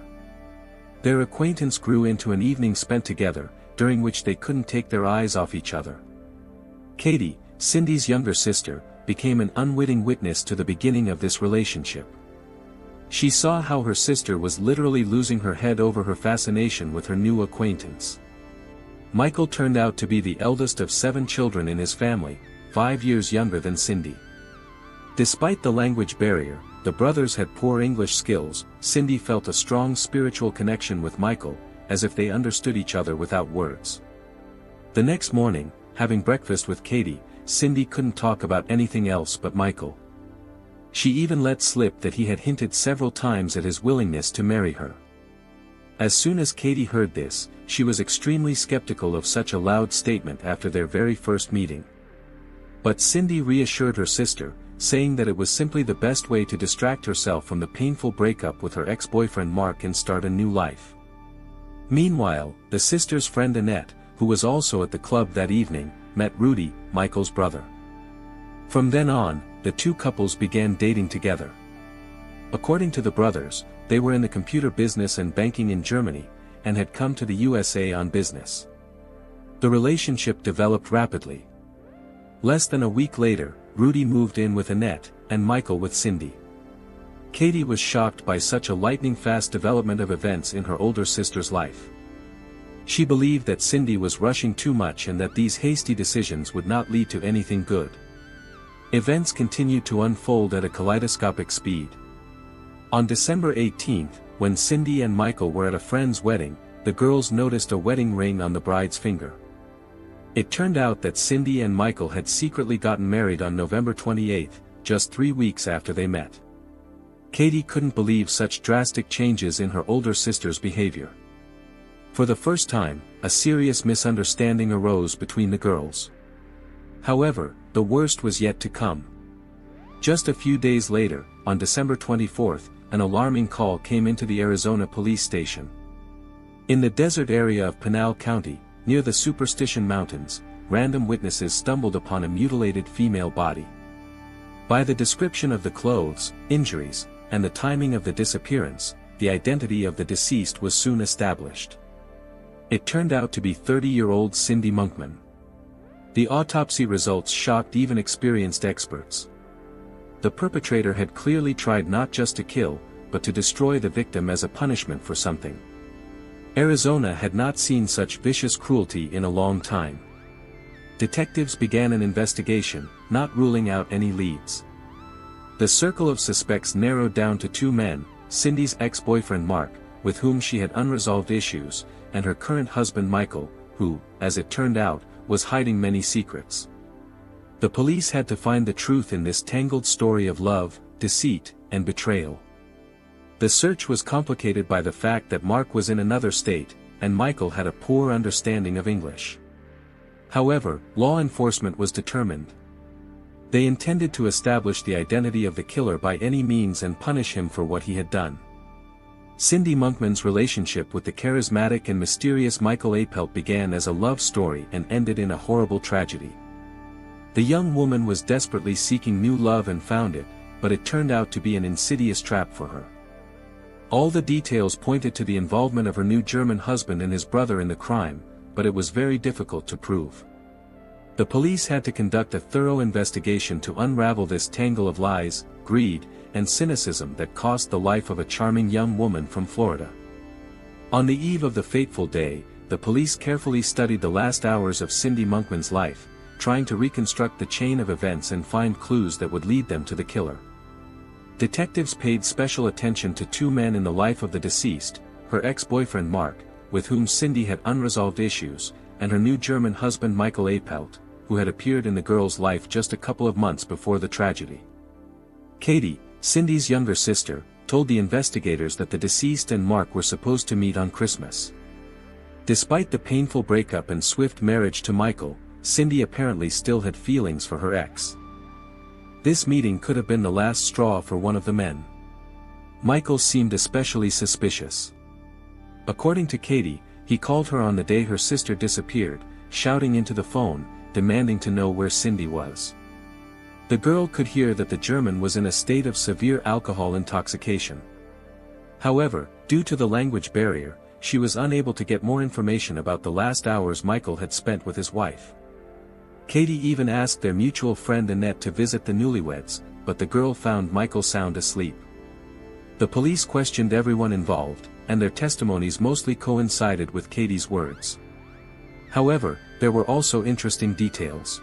Their acquaintance grew into an evening spent together, during which they couldn't take their eyes off each other. Katie, Cindy's younger sister, became an unwitting witness to the beginning of this relationship. She saw how her sister was literally losing her head over her fascination with her new acquaintance. Michael turned out to be the eldest of 7 children in his family, 5 years younger than Cindy. Despite the language barrier, the brothers had poor English skills. Cindy felt a strong spiritual connection with Michael, as if they understood each other without words. The next morning, having breakfast with Katie, Cindy couldn't talk about anything else but Michael. She even let slip that he had hinted several times at his willingness to marry her. As soon as Katie heard this, she was extremely skeptical of such a loud statement after their very first meeting. But Cindy reassured her sister, saying that it was simply the best way to distract herself from the painful breakup with her ex-boyfriend Mark and start a new life. Meanwhile, the sister's friend Annette, who was also at the club that evening, met Rudy, Michael's brother. From then on, the two couples began dating together. According to the brothers, they were in the computer business and banking in Germany, and had come to the USA on business. The relationship developed rapidly. Less than a week later, Rudy moved in with Annette, and Michael with Cindy. Katie was shocked by such a lightning-fast development of events in her older sister's life. She believed that Cindy was rushing too much and that these hasty decisions would not lead to anything good. Events continued to unfold at a kaleidoscopic speed. On December 18, when Cindy and Michael were at a friend's wedding, the girls noticed a wedding ring on the bride's finger. It turned out that Cindy and Michael had secretly gotten married on November 28, just 3 weeks after they met. Katie couldn't believe such drastic changes in her older sister's behavior. For the first time, a serious misunderstanding arose between the girls. However, the worst was yet to come. Just a few days later, on December 24, an alarming call came into the Arizona police station. In the desert area of Pinal County, near the Superstition Mountains, random witnesses stumbled upon a mutilated female body. By the description of the clothes, injuries, and the timing of the disappearance, the identity of the deceased was soon established. It turned out to be 30-year-old Cindy Monkman. The autopsy results shocked even experienced experts. The perpetrator had clearly tried not just to kill, but to destroy the victim as a punishment for something. Arizona had not seen such vicious cruelty in a long time. Detectives began an investigation, not ruling out any leads. The circle of suspects narrowed down to 2 men, Cindy's ex-boyfriend Mark, with whom she had unresolved issues, and her current husband Michael, who, as it turned out, was hiding many secrets. The police had to find the truth in this tangled story of love, deceit, and betrayal. The search was complicated by the fact that Mark was in another state, and Michael had a poor understanding of English. However, law enforcement was determined. They intended to establish the identity of the killer by any means and punish him for what he had done. Cindy Monkman's relationship with the charismatic and mysterious Michael Apelt began as a love story and ended in a horrible tragedy. The young woman was desperately seeking new love and found it, but it turned out to be an insidious trap for her. All the details pointed to the involvement of her new German husband and his brother in the crime, but it was very difficult to prove. The police had to conduct a thorough investigation to unravel this tangle of lies, greed, and cynicism that cost the life of a charming young woman from Florida. On the eve of the fateful day, the police carefully studied the last hours of Cindy Monkman's life, trying to reconstruct the chain of events and find clues that would lead them to the killer. Detectives paid special attention to two men in the life of the deceased, her ex-boyfriend Mark, with whom Cindy had unresolved issues, and her new German husband Michael Apelt, who had appeared in the girl's life just a couple of months before the tragedy. Katie, Cindy's younger sister, told the investigators that the deceased and Mark were supposed to meet on Christmas. Despite the painful breakup and swift marriage to Michael, Cindy apparently still had feelings for her ex. This meeting could have been the last straw for one of the men. Michael seemed especially suspicious. According to Katie, he called her on the day her sister disappeared, shouting into the phone, demanding to know where Cindy was. The girl could hear that the German was in a state of severe alcohol intoxication. However, due to the language barrier, she was unable to get more information about the last hours Michael had spent with his wife. Katie even asked their mutual friend Annette to visit the newlyweds, but the girl found Michael sound asleep. The police questioned everyone involved, and their testimonies mostly coincided with Katie's words. However, there were also interesting details.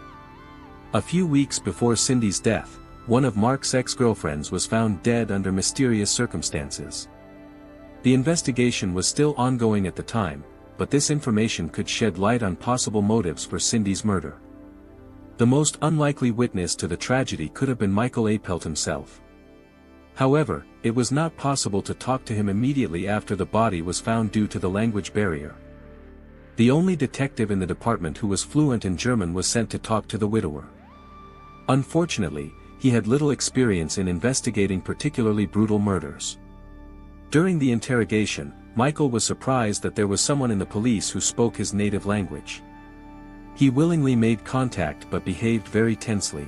A few weeks before Cindy's death, one of Mark's ex-girlfriends was found dead under mysterious circumstances. The investigation was still ongoing at the time, but this information could shed light on possible motives for Cindy's murder. The most unlikely witness to the tragedy could have been Michael Apelt himself. However, it was not possible to talk to him immediately after the body was found due to the language barrier. The only detective in the department who was fluent in German was sent to talk to the widower. Unfortunately, he had little experience in investigating particularly brutal murders. During the interrogation, Michael was surprised that there was someone in the police who spoke his native language. He willingly made contact but behaved very tensely.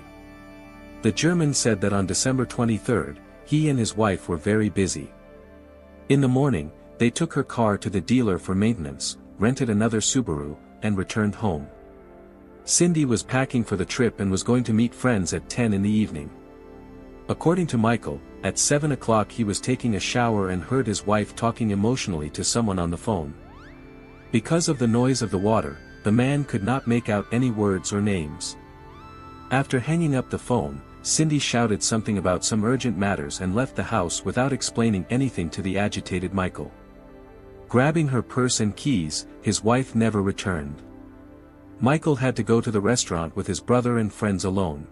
The German said that on December 23, he and his wife were very busy. In the morning, they took her car to the dealer for maintenance, rented another Subaru, and returned home. Cindy was packing for the trip and was going to meet friends at 10 in the evening. According to Michael, at 7 o'clock he was taking a shower and heard his wife talking emotionally to someone on the phone. Because of the noise of the water, the man could not make out any words or names. After hanging up the phone, Cindy shouted something about some urgent matters and left the house without explaining anything to the agitated Michael. Grabbing her purse and keys, his wife never returned. Michael had to go to the restaurant with his brother and friends alone.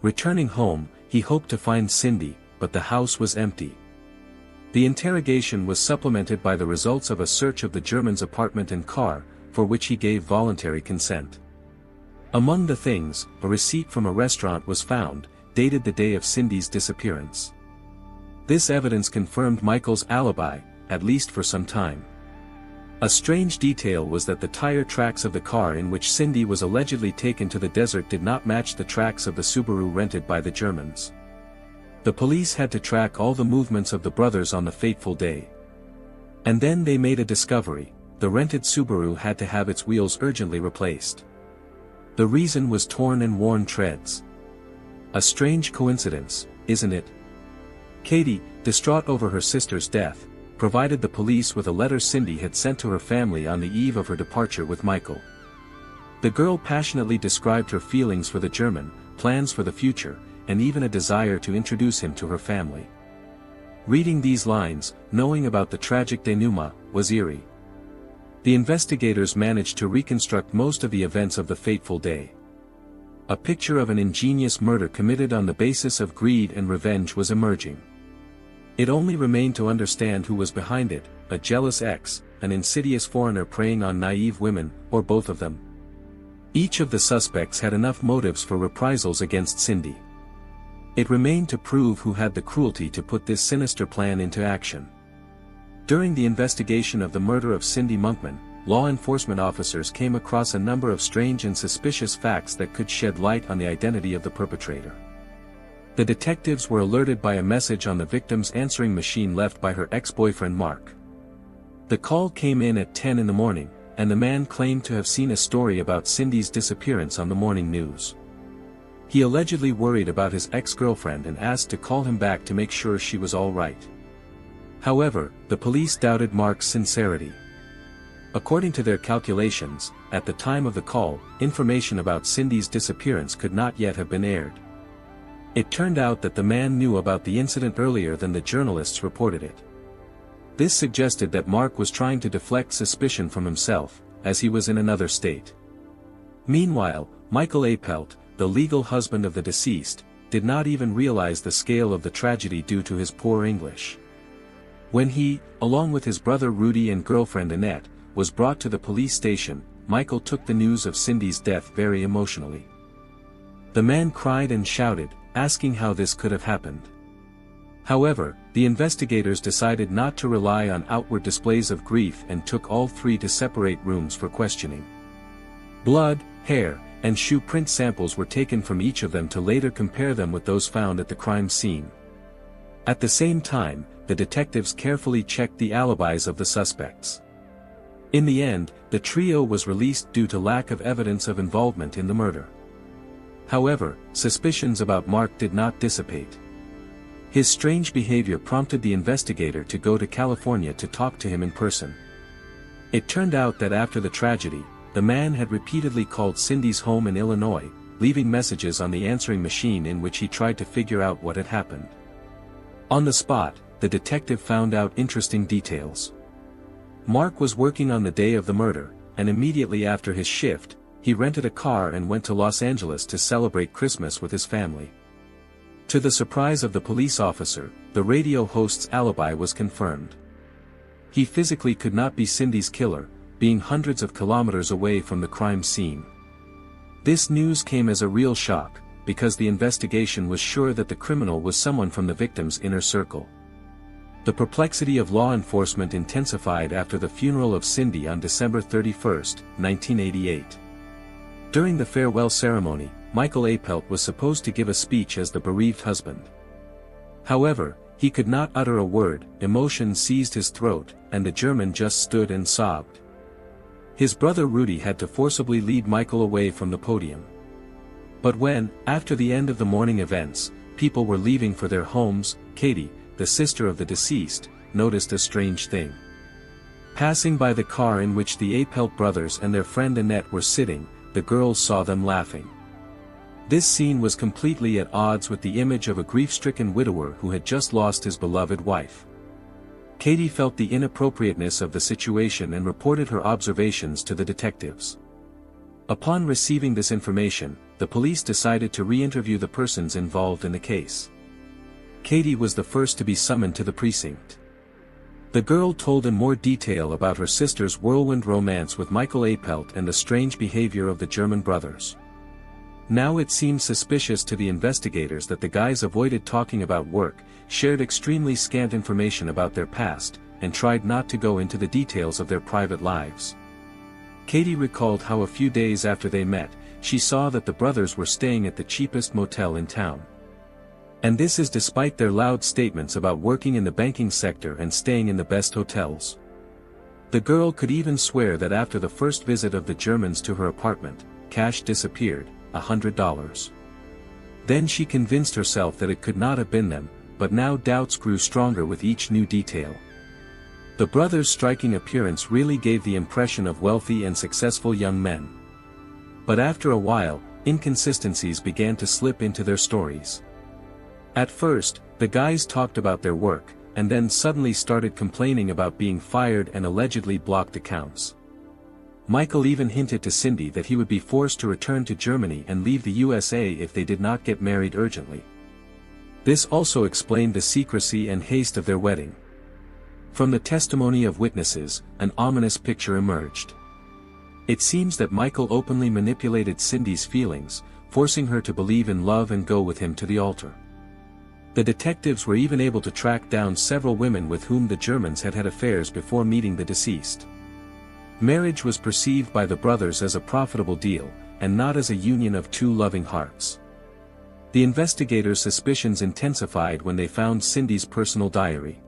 Returning home, he hoped to find Cindy, but the house was empty. The interrogation was supplemented by the results of a search of the German's apartment and car, for which he gave voluntary consent. Among the things, a receipt from a restaurant was found, dated the day of Cindy's disappearance. This evidence confirmed Michael's alibi, at least for some time. A strange detail was that the tire tracks of the car in which Cindy was allegedly taken to the desert did not match the tracks of the Subaru rented by the Germans. The police had to track all the movements of the brothers on the fateful day. And then they made a discovery: the rented Subaru had to have its wheels urgently replaced. The reason was torn and worn treads. A strange coincidence, isn't it? Katie, distraught over her sister's death, provided the police with a letter Cindy had sent to her family on the eve of her departure with Michael. The girl passionately described her feelings for the German, plans for the future, and even a desire to introduce him to her family. Reading these lines, knowing about the tragic denouement, was eerie. The investigators managed to reconstruct most of the events of the fateful day. A picture of an ingenious murder committed on the basis of greed and revenge was emerging. It only remained to understand who was behind it: a jealous ex, an insidious foreigner preying on naive women, or both of them. Each of the suspects had enough motives for reprisals against Cindy. It remained to prove who had the cruelty to put this sinister plan into action. During the investigation of the murder of Cindy Monkman, law enforcement officers came across a number of strange and suspicious facts that could shed light on the identity of the perpetrator. The detectives were alerted by a message on the victim's answering machine left by her ex-boyfriend Mark. The call came in at 10 in the morning, and the man claimed to have seen a story about Cindy's disappearance on the morning news. He allegedly worried about his ex-girlfriend and asked to call him back to make sure she was all right. However, the police doubted Mark's sincerity. According to their calculations, at the time of the call, information about Cindy's disappearance could not yet have been aired. It turned out that the man knew about the incident earlier than the journalists reported it. This suggested that Mark was trying to deflect suspicion from himself, as he was in another state. Meanwhile, Michael Apelt, the legal husband of the deceased, did not even realize the scale of the tragedy due to his poor English. When he, along with his brother Rudy and girlfriend Annette, was brought to the police station, Michael took the news of Cindy's death very emotionally. The man cried and shouted, asking how this could have happened. However, the investigators decided not to rely on outward displays of grief and took all three to separate rooms for questioning. Blood, hair, and shoe print samples were taken from each of them to later compare them with those found at the crime scene. At the same time, the detectives carefully checked the alibis of the suspects. In the end, the trio was released due to lack of evidence of involvement in the murder. However, suspicions about Mark did not dissipate. His strange behavior prompted the investigator to go to California to talk to him in person. It turned out that after the tragedy, the man had repeatedly called Cindy's home in Illinois, leaving messages on the answering machine in which he tried to figure out what had happened. On the spot, the detective found out interesting details. Mark was working on the day of the murder, and immediately after his shift, he rented a car and went to Los Angeles to celebrate Christmas with his family. To the surprise of the police officer, the radio host's alibi was confirmed. He physically could not be Cindy's killer, being hundreds of kilometers away from the crime scene. This news came as a real shock, because the investigation was sure that the criminal was someone from the victim's inner circle. The perplexity of law enforcement intensified after the funeral of Cindy on December 31, 1988. During the farewell ceremony, Michael Apelt was supposed to give a speech as the bereaved husband. However, he could not utter a word, emotion seized his throat, and the German just stood and sobbed. His brother Rudy had to forcibly lead Michael away from the podium. But when, after the end of the morning events, people were leaving for their homes, Katie, the sister of the deceased, noticed a strange thing. Passing by the car in which the Apelt brothers and their friend Annette were sitting, the girls saw them laughing. This scene was completely at odds with the image of a grief-stricken widower who had just lost his beloved wife. Katie felt the inappropriateness of the situation and reported her observations to the detectives. Upon receiving this information, the police decided to re-interview the persons involved in the case. Katie was the first to be summoned to the precinct. The girl told in more detail about her sister's whirlwind romance with Michael Apelt and the strange behavior of the German brothers. Now it seemed suspicious to the investigators that the guys avoided talking about work, shared extremely scant information about their past, and tried not to go into the details of their private lives. Katie recalled how a few days after they met, she saw that the brothers were staying at the cheapest motel in town. And this is despite their loud statements about working in the banking sector and staying in the best hotels. The girl could even swear that after the first visit of the Germans to her apartment, cash disappeared, $100. Then she convinced herself that it could not have been them, but now doubts grew stronger with each new detail. The brothers' striking appearance really gave the impression of wealthy and successful young men. But after a while, inconsistencies began to slip into their stories. At first, the guys talked about their work, and then suddenly started complaining about being fired and allegedly blocked accounts. Michael even hinted to Cindy that he would be forced to return to Germany and leave the USA if they did not get married urgently. This also explained the secrecy and haste of their wedding. From the testimony of witnesses, an ominous picture emerged. It seems that Michael openly manipulated Cindy's feelings, forcing her to believe in love and go with him to the altar. The detectives were even able to track down several women with whom the Germans had had affairs before meeting the deceased. Marriage was perceived by the brothers as a profitable deal, and not as a union of two loving hearts. The investigators' suspicions intensified when they found Cindy's personal diary.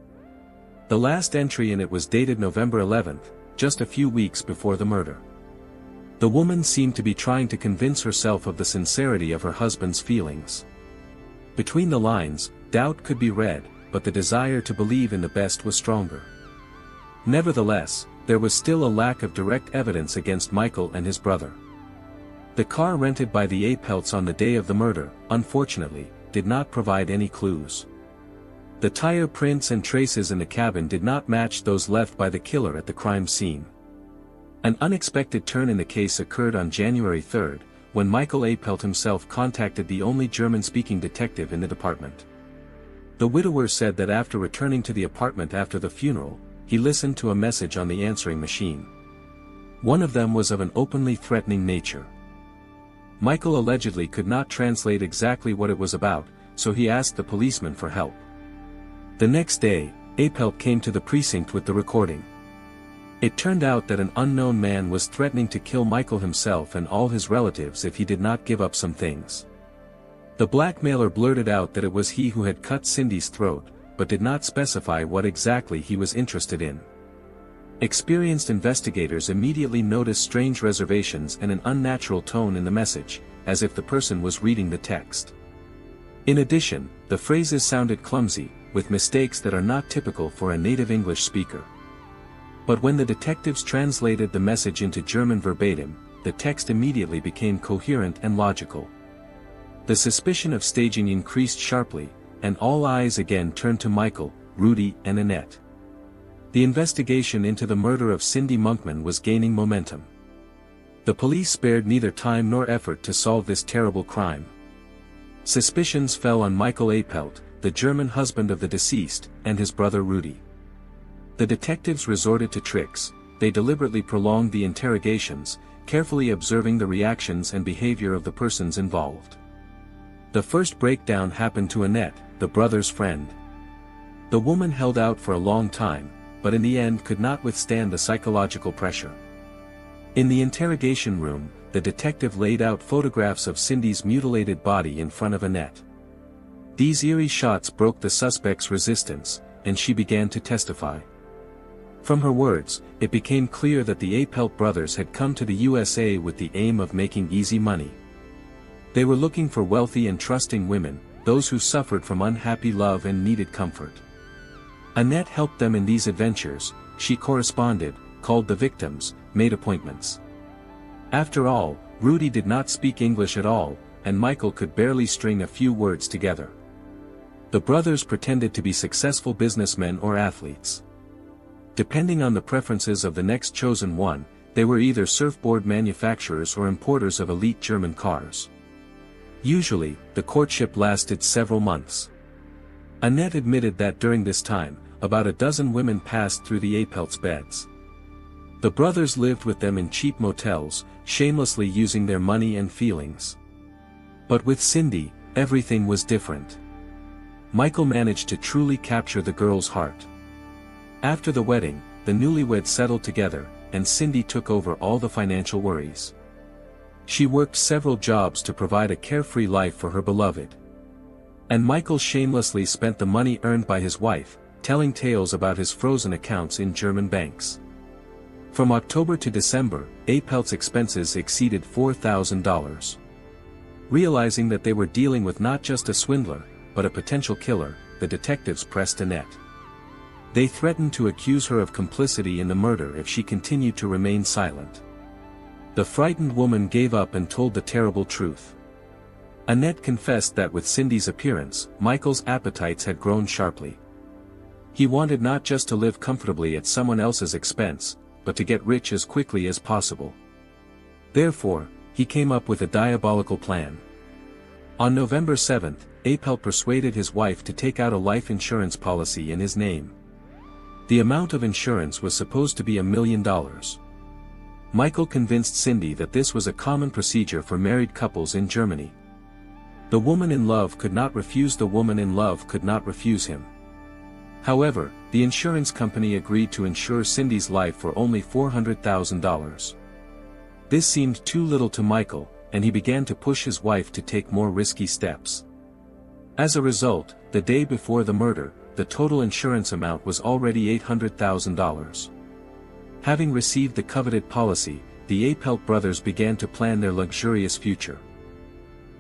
The last entry in it was dated November 11th, just a few weeks before the murder. The woman seemed to be trying to convince herself of the sincerity of her husband's feelings. Between the lines, doubt could be read, but the desire to believe in the best was stronger. Nevertheless, there was still a lack of direct evidence against Michael and his brother. The car rented by the Chepels on the day of the murder, unfortunately, did not provide any clues. The tire prints and traces in the cabin did not match those left by the killer at the crime scene. An unexpected turn in the case occurred on January 3, when Michael Chepel himself contacted the only German-speaking detective in the department. The widower said that after returning to the apartment after the funeral, he listened to a message on the answering machine. One of them was of an openly threatening nature. Michael allegedly could not translate exactly what it was about, so he asked the policeman for help. The next day, Chepel came to the precinct with the recording. It turned out that an unknown man was threatening to kill Michael himself and all his relatives if he did not give up some things. The blackmailer blurted out that it was he who had cut Cindy's throat, but did not specify what exactly he was interested in. Experienced investigators immediately noticed strange reservations and an unnatural tone in the message, as if the person was reading the text. In addition, the phrases sounded clumsy, with mistakes that are not typical for a native English speaker. But when the detectives translated the message into German verbatim, the text immediately became coherent and logical. The suspicion of staging increased sharply, and all eyes again turned to Michael, Rudy and Annette. The investigation into the murder of Cindy Monkman was gaining momentum. The police spared neither time nor effort to solve this terrible crime. Suspicions fell on Michael Chepel, the German husband of the deceased, and his brother Rudy. The detectives resorted to tricks. They deliberately prolonged the interrogations, carefully observing the reactions and behavior of the persons involved. The first breakdown happened to Annette, the brother's friend. The woman held out for a long time, but in the end could not withstand the psychological pressure. In the interrogation room, the detective laid out photographs of Cindy's mutilated body in front of Annette. These eerie shots broke the suspect's resistance, and she began to testify. From her words, it became clear that the Chepel brothers had come to the USA with the aim of making easy money. They were looking for wealthy and trusting women, those who suffered from unhappy love and needed comfort. Annette helped them in these adventures. She corresponded, called the victims, made appointments. After all, Rudy did not speak English at all, and Michael could barely string a few words together. The brothers pretended to be successful businessmen or athletes. Depending on the preferences of the next chosen one, they were either surfboard manufacturers or importers of elite German cars. Usually, the courtship lasted several months. Annette admitted that during this time, about a dozen women passed through the Chepel's beds. The brothers lived with them in cheap motels, shamelessly using their money and feelings. But with Cindy, everything was different. Michael managed to truly capture the girl's heart. After the wedding, the newlyweds settled together, and Cindy took over all the financial worries. She worked several jobs to provide a carefree life for her beloved. And Michael shamelessly spent the money earned by his wife, telling tales about his frozen accounts in German banks. From October to December, Chepel's expenses exceeded $4,000. Realizing that they were dealing with not just a swindler, but a potential killer, the detectives pressed Annette. They threatened to accuse her of complicity in the murder if she continued to remain silent. The frightened woman gave up and told the terrible truth. Annette confessed that with Cindy's appearance, Michael's appetites had grown sharply. He wanted not just to live comfortably at someone else's expense, but to get rich as quickly as possible. Therefore, he came up with a diabolical plan. On November 7, Chepel persuaded his wife to take out a life insurance policy in his name. The amount of insurance was supposed to be $1 million. Michael convinced Cindy that this was a common procedure for married couples in Germany. The woman in love could not refuse, the woman in love could not refuse him. However, the insurance company agreed to insure Cindy's life for only $400,000. This seemed too little to Michael, and he began to push his wife to take more risky steps. As a result, the day before the murder, the total insurance amount was already $800,000. Having received the coveted policy, the Chepel brothers began to plan their luxurious future.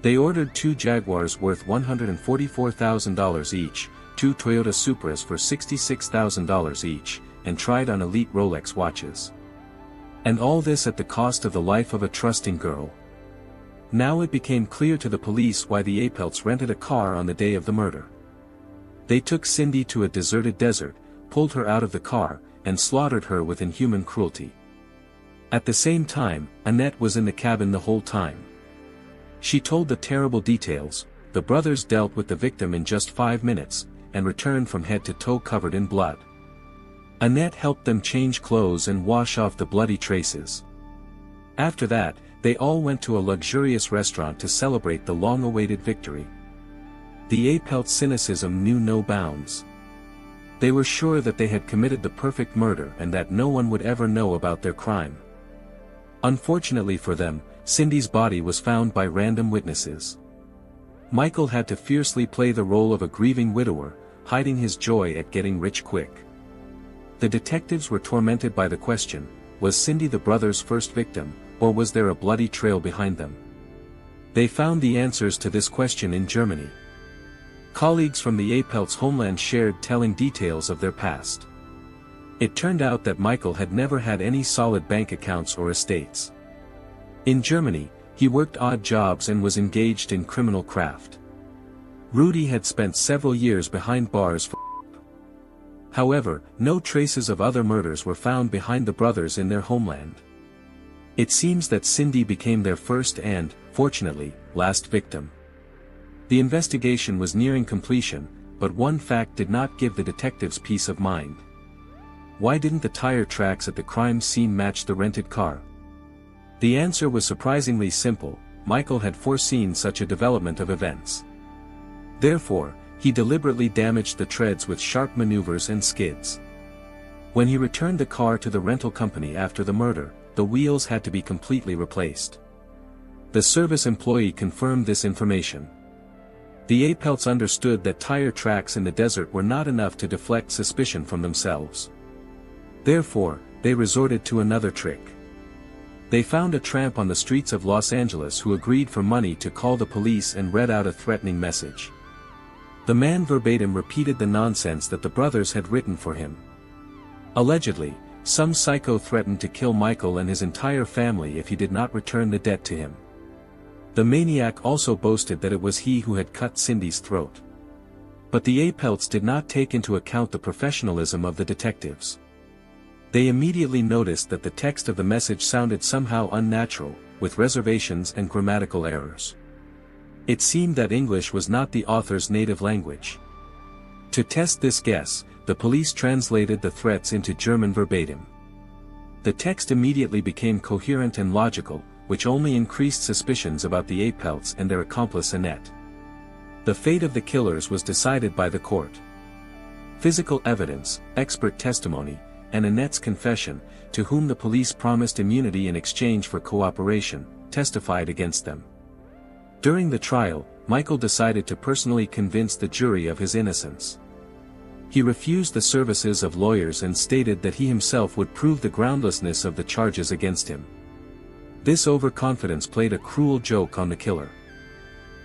They ordered 2 Jaguars worth $144,000 each, 2 Toyota Supras for $66,000 each, and tried on elite Rolex watches. And all this at the cost of the life of a trusting girl. Now it became clear to the police why the Chepels rented a car on the day of the murder. They took Cindy to a deserted desert, pulled her out of the car, and slaughtered her with inhuman cruelty. At the same time, Annette was in the cabin the whole time. She told the terrible details. The brothers dealt with the victim in just 5 minutes, and returned from head to toe covered in blood. Annette helped them change clothes and wash off the bloody traces. After that, they all went to a luxurious restaurant to celebrate the long-awaited victory. The Chepel cynicism knew no bounds. They were sure that they had committed the perfect murder and that no one would ever know about their crime. Unfortunately for them, Cindy's body was found by random witnesses. Michael had to fiercely play the role of a grieving widower, hiding his joy at getting rich quick. The detectives were tormented by the question, was Cindy the brothers' first victim, or was there a bloody trail behind them? They found the answers to this question in Germany. Colleagues from the Chepels' homeland shared telling details of their past. It turned out that Michael had never had any solid bank accounts or estates. In Germany, he worked odd jobs and was engaged in criminal craft. Rudy had spent several years behind bars for. However, no traces of other murders were found behind the brothers in their homeland. It seems that Cindy became their first and, fortunately, last victim. The investigation was nearing completion, but one fact did not give the detectives peace of mind. Why didn't the tire tracks at the crime scene match the rented car? The answer was surprisingly simple: Michael had foreseen such a development of events. Therefore, he deliberately damaged the treads with sharp maneuvers and skids. When he returned the car to the rental company after the murder, the wheels had to be completely replaced. The service employee confirmed this information. The Chepels understood that tire tracks in the desert were not enough to deflect suspicion from themselves. Therefore, they resorted to another trick. They found a tramp on the streets of Los Angeles who agreed for money to call the police and read out a threatening message. The man verbatim repeated the nonsense that the brothers had written for him. Allegedly, some psycho threatened to kill Michael and his entire family if he did not return the debt to him. The maniac also boasted that it was he who had cut Cindy's throat. But the Chepels did not take into account the professionalism of the detectives. They immediately noticed that the text of the message sounded somehow unnatural, with reservations and grammatical errors. It seemed that English was not the author's native language. To test this guess, the police translated the threats into German verbatim. The text immediately became coherent and logical, which only increased suspicions about the Chepels and their accomplice Annette. The fate of the killers was decided by the court. Physical evidence, expert testimony, and Annette's confession, to whom the police promised immunity in exchange for cooperation, testified against them. During the trial, Michael decided to personally convince the jury of his innocence. He refused the services of lawyers and stated that he himself would prove the groundlessness of the charges against him. This overconfidence played a cruel joke on the killer.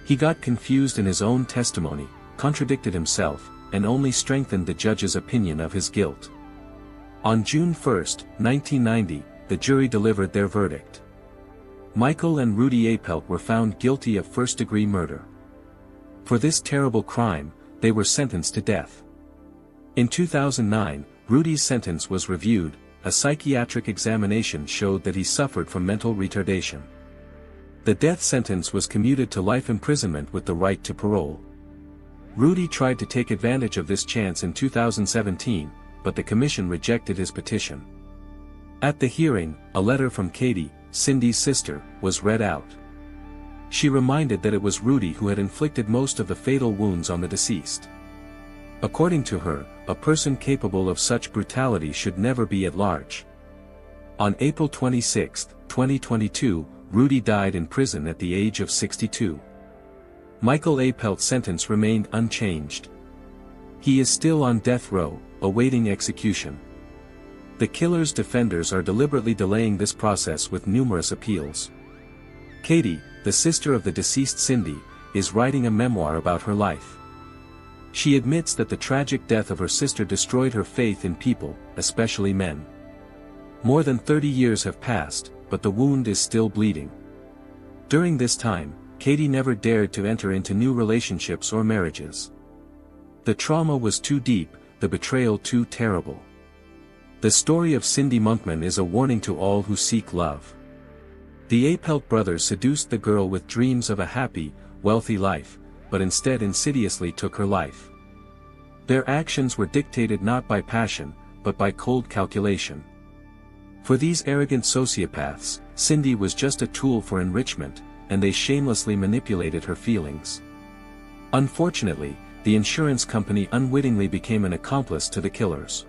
He got confused in his own testimony, contradicted himself, and only strengthened the judge's opinion of his guilt. On June 1, 1990, the jury delivered their verdict. Michael and Rudy Chepel were found guilty of first-degree murder. For this terrible crime, they were sentenced to death. In 2009, Rudy's sentence was reviewed. A psychiatric examination showed that he suffered from mental retardation. The death sentence was commuted to life imprisonment with the right to parole. Rudy tried to take advantage of this chance in 2017, but the commission rejected his petition. At the hearing, a letter from Katie, Cindy's sister, was read out. She reminded that it was Rudy who had inflicted most of the fatal wounds on the deceased. According to her, a person capable of such brutality should never be at large. On April 26, 2022, Rudy died in prison at the age of 62. Michael Apel's sentence remained unchanged. He is still on death row, awaiting execution. The killer's defenders are deliberately delaying this process with numerous appeals. Katie, the sister of the deceased Cindy, is writing a memoir about her life. She admits that the tragic death of her sister destroyed her faith in people, especially men. More than 30 years have passed, but the wound is still bleeding. During this time, Katie never dared to enter into new relationships or marriages. The trauma was too deep, the betrayal too terrible. The story of Cindy Monkman is a warning to all who seek love. The Apelt brothers seduced the girl with dreams of a happy, wealthy life, but instead insidiously took her life. Their actions were dictated not by passion, but by cold calculation. For these arrogant sociopaths, Cindy was just a tool for enrichment, and they shamelessly manipulated her feelings. Unfortunately, the insurance company unwittingly became an accomplice to the killers.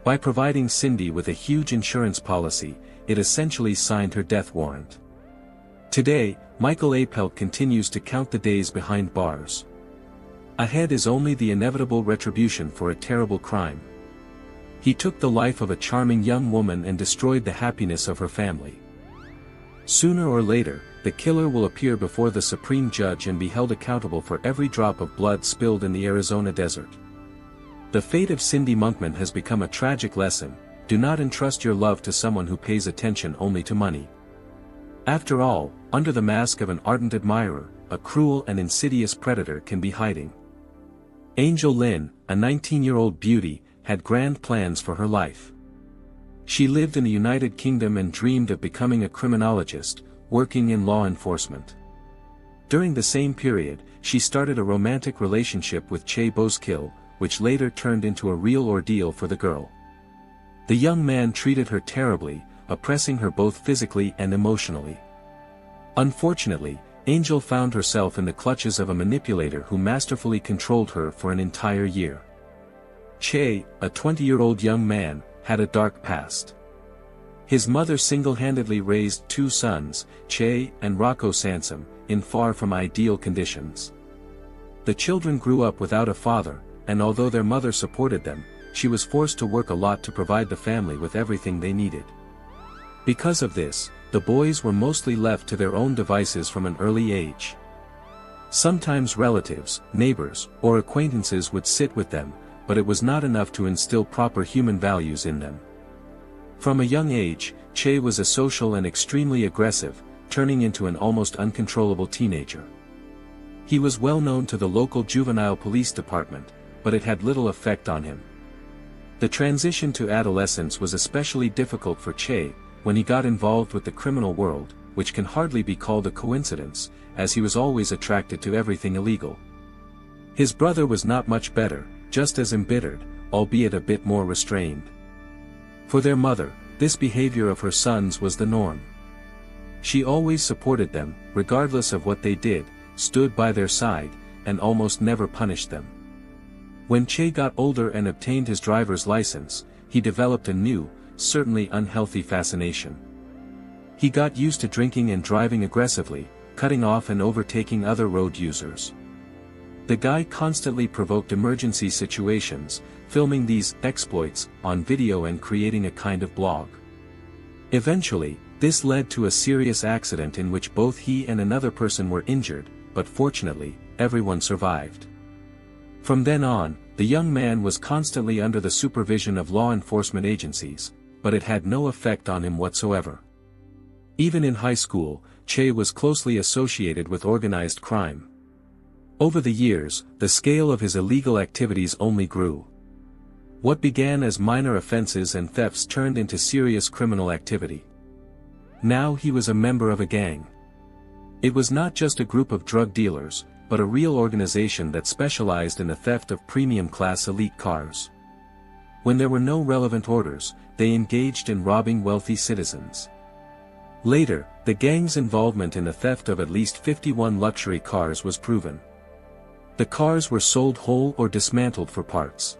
By providing Cindy with a huge insurance policy, it essentially signed her death warrant. Today, Michael Apelt continues to count the days behind bars. Ahead is only the inevitable retribution for a terrible crime. He took the life of a charming young woman and destroyed the happiness of her family. Sooner or later, the killer will appear before the Supreme Judge and be held accountable for every drop of blood spilled in the Arizona desert. The fate of Cindy Monkman has become a tragic lesson: do not entrust your love to someone who pays attention only to money. After all, under the mask of an ardent admirer, a cruel and insidious predator can be hiding. Angel Lynn, a 19-year-old beauty, had grand plans for her life. She lived in the United Kingdom and dreamed of becoming a criminologist, working in law enforcement. During the same period, she started a romantic relationship with Chepel, which later turned into a real ordeal for the girl. The young man treated her terribly, oppressing her both physically and emotionally. Unfortunately, Angel found herself in the clutches of a manipulator who masterfully controlled her for an entire year. Che, a 20-year-old young man, had a dark past. His mother single-handedly raised two sons, Che and Rocco Sansom, in far from ideal conditions. The children grew up without a father, and although their mother supported them, she was forced to work a lot to provide the family with everything they needed. Because of this, the boys were mostly left to their own devices from an early age. Sometimes relatives, neighbors, or acquaintances would sit with them, but it was not enough to instill proper human values in them. From a young age, Che was asocial and extremely aggressive, turning into an almost uncontrollable teenager. He was well known to the local juvenile police department, but it had little effect on him. The transition to adolescence was especially difficult for Che, when he got involved with the criminal world, which can hardly be called a coincidence, as he was always attracted to everything illegal. His brother was not much better, just as embittered, albeit a bit more restrained. For their mother, this behavior of her sons was the norm. She always supported them, regardless of what they did, stood by their side, and almost never punished them. When Che got older and obtained his driver's license, he developed a new, certainly unhealthy fascination. He got used to drinking and driving aggressively, cutting off and overtaking other road users. The guy constantly provoked emergency situations, filming these exploits on video and creating a kind of blog. Eventually, this led to a serious accident in which both he and another person were injured, but fortunately, everyone survived. From then on, the young man was constantly under the supervision of law enforcement agencies, but it had no effect on him whatsoever. Even in high school, Che was closely associated with organized crime. Over the years, the scale of his illegal activities only grew. What began as minor offenses and thefts turned into serious criminal activity. Now he was a member of a gang. It was not just a group of drug dealers, but a real organization that specialized in the theft of premium-class elite cars. When there were no relevant orders, they engaged in robbing wealthy citizens. Later, the gang's involvement in the theft of at least 51 luxury cars was proven. The cars were sold whole or dismantled for parts.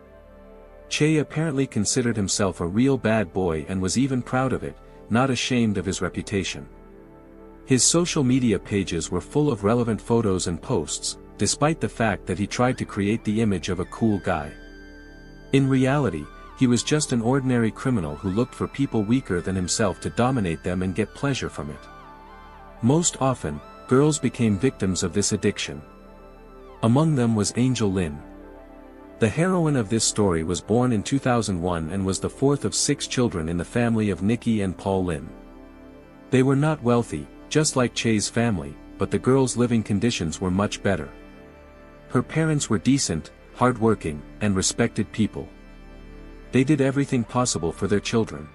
Che apparently considered himself a real bad boy and was even proud of it, not ashamed of his reputation. His social media pages were full of relevant photos and posts, despite the fact that he tried to create the image of a cool guy. In reality, he was just an ordinary criminal who looked for people weaker than himself to dominate them and get pleasure from it. Most often, girls became victims of this addiction. Among them was Angel Lynn. The heroine of this story was born in 2001 and was the fourth of 6 children in the family of Nikki and Paul Lynn. They were not wealthy, just like Che's family, but the girl's living conditions were much better. Her parents were decent, hardworking, and respected people. They did everything possible for their children.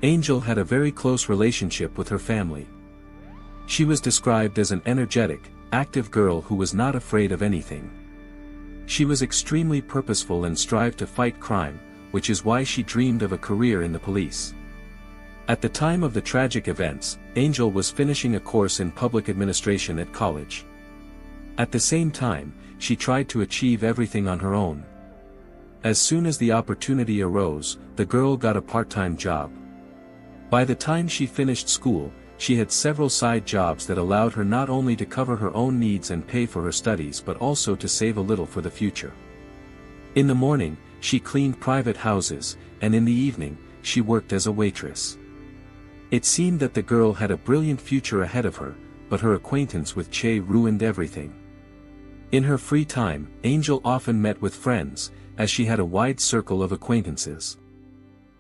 Angel had a very close relationship with her family. She was described as an energetic, active girl who was not afraid of anything. She was extremely purposeful and strived to fight crime, which is why she dreamed of a career in the police. At the time of the tragic events, Angel was finishing a course in public administration at college. At the same time, she tried to achieve everything on her own. As soon as the opportunity arose, the girl got a part-time job. By the time she finished school, she had several side jobs that allowed her not only to cover her own needs and pay for her studies but also to save a little for the future. In the morning, she cleaned private houses, and in the evening, she worked as a waitress. It seemed that the girl had a brilliant future ahead of her, but her acquaintance with Che ruined everything. In her free time, Angel often met with friends, as she had a wide circle of acquaintances.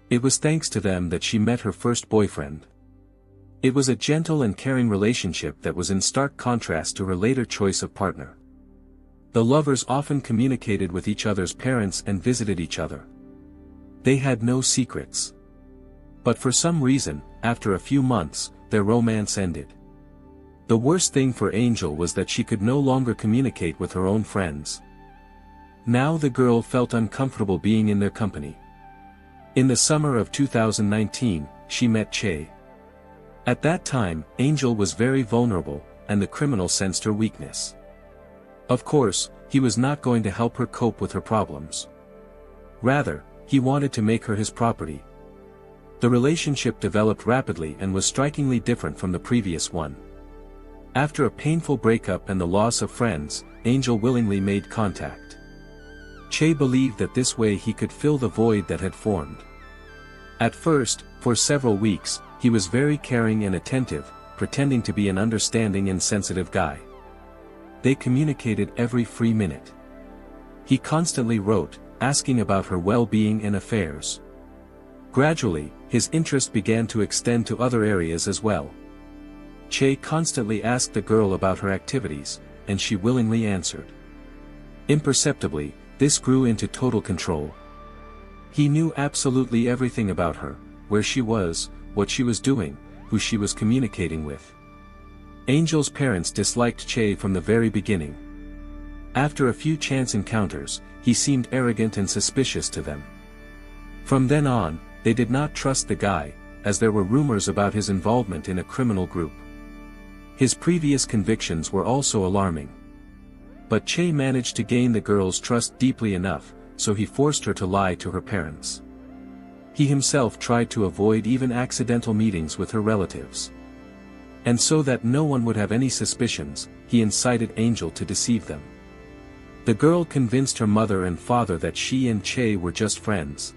It was thanks to them that she met her first boyfriend. It was a gentle and caring relationship that was in stark contrast to her later choice of partner. The lovers often communicated with each other's parents and visited each other. They had no secrets. But for some reason, after a few months, their romance ended. The worst thing for Angel was that she could no longer communicate with her own friends. Now the girl felt uncomfortable being in their company. In the summer of 2019, she met Che. At that time, Angel was very vulnerable, and the criminal sensed her weakness. Of course, he was not going to help her cope with her problems. Rather, he wanted to make her his property. The relationship developed rapidly and was strikingly different from the previous one. After a painful breakup and the loss of friends, Angel willingly made contact. Che believed that this way he could fill the void that had formed. At first, for several weeks, he was very caring and attentive, pretending to be an understanding and sensitive guy. They communicated every free minute. He constantly wrote, asking about her well-being and affairs. Gradually, his interest began to extend to other areas as well. Che constantly asked the girl about her activities, and she willingly answered. Imperceptibly, this grew into total control. He knew absolutely everything about her, where she was, what she was doing, who she was communicating with. Angel's parents disliked Che from the very beginning. After a few chance encounters, he seemed arrogant and suspicious to them. From then on, they did not trust the guy, as there were rumors about his involvement in a criminal group. His previous convictions were also alarming. But Che managed to gain the girl's trust deeply enough, so he forced her to lie to her parents. He himself tried to avoid even accidental meetings with her relatives. And so that no one would have any suspicions, he incited Angel to deceive them. The girl convinced her mother and father that she and Che were just friends.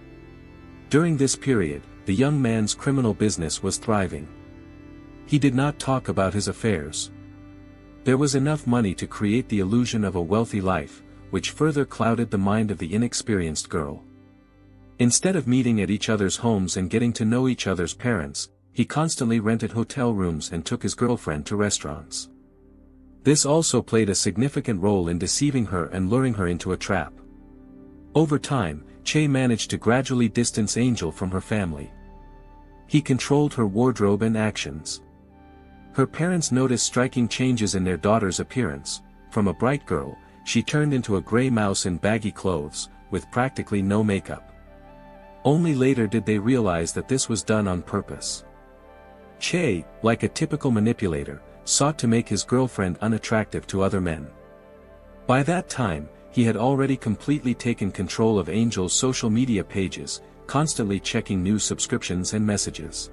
During this period, the young man's criminal business was thriving. He did not talk about his affairs. There was enough money to create the illusion of a wealthy life, which further clouded the mind of the inexperienced girl. Instead of meeting at each other's homes and getting to know each other's parents, he constantly rented hotel rooms and took his girlfriend to restaurants. This also played a significant role in deceiving her and luring her into a trap. Over time, Che managed to gradually distance Angel from her family. He controlled her wardrobe and actions. Her parents noticed striking changes in their daughter's appearance. From a bright girl, she turned into a gray mouse in baggy clothes, with practically no makeup. Only later did they realize that this was done on purpose. Che, like a typical manipulator, sought to make his girlfriend unattractive to other men. By that time, he had already completely taken control of Angel's social media pages, constantly checking new subscriptions and messages.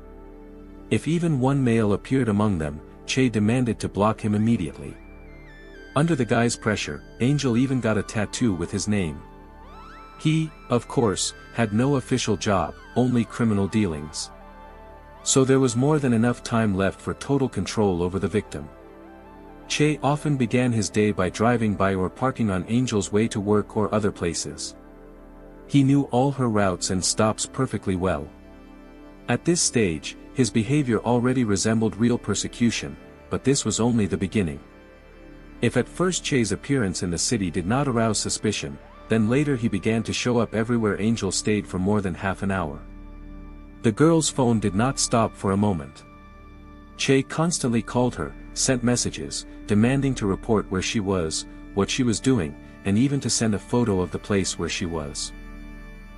If even one male appeared among them, Che demanded to block him immediately. Under the guy's pressure, Angel even got a tattoo with his name. He, of course, had no official job, only criminal dealings. So there was more than enough time left for total control over the victim. Che often began his day by driving by or parking on Angel's way to work or other places. He knew all her routes and stops perfectly well. At this stage, his behavior already resembled real persecution, but this was only the beginning. If at first Che's appearance in the city did not arouse suspicion, then later he began to show up everywhere Angel stayed for more than half an hour. The girl's phone did not stop for a moment. Che constantly called her, sent messages, demanding to report where she was, what she was doing, and even to send a photo of the place where she was.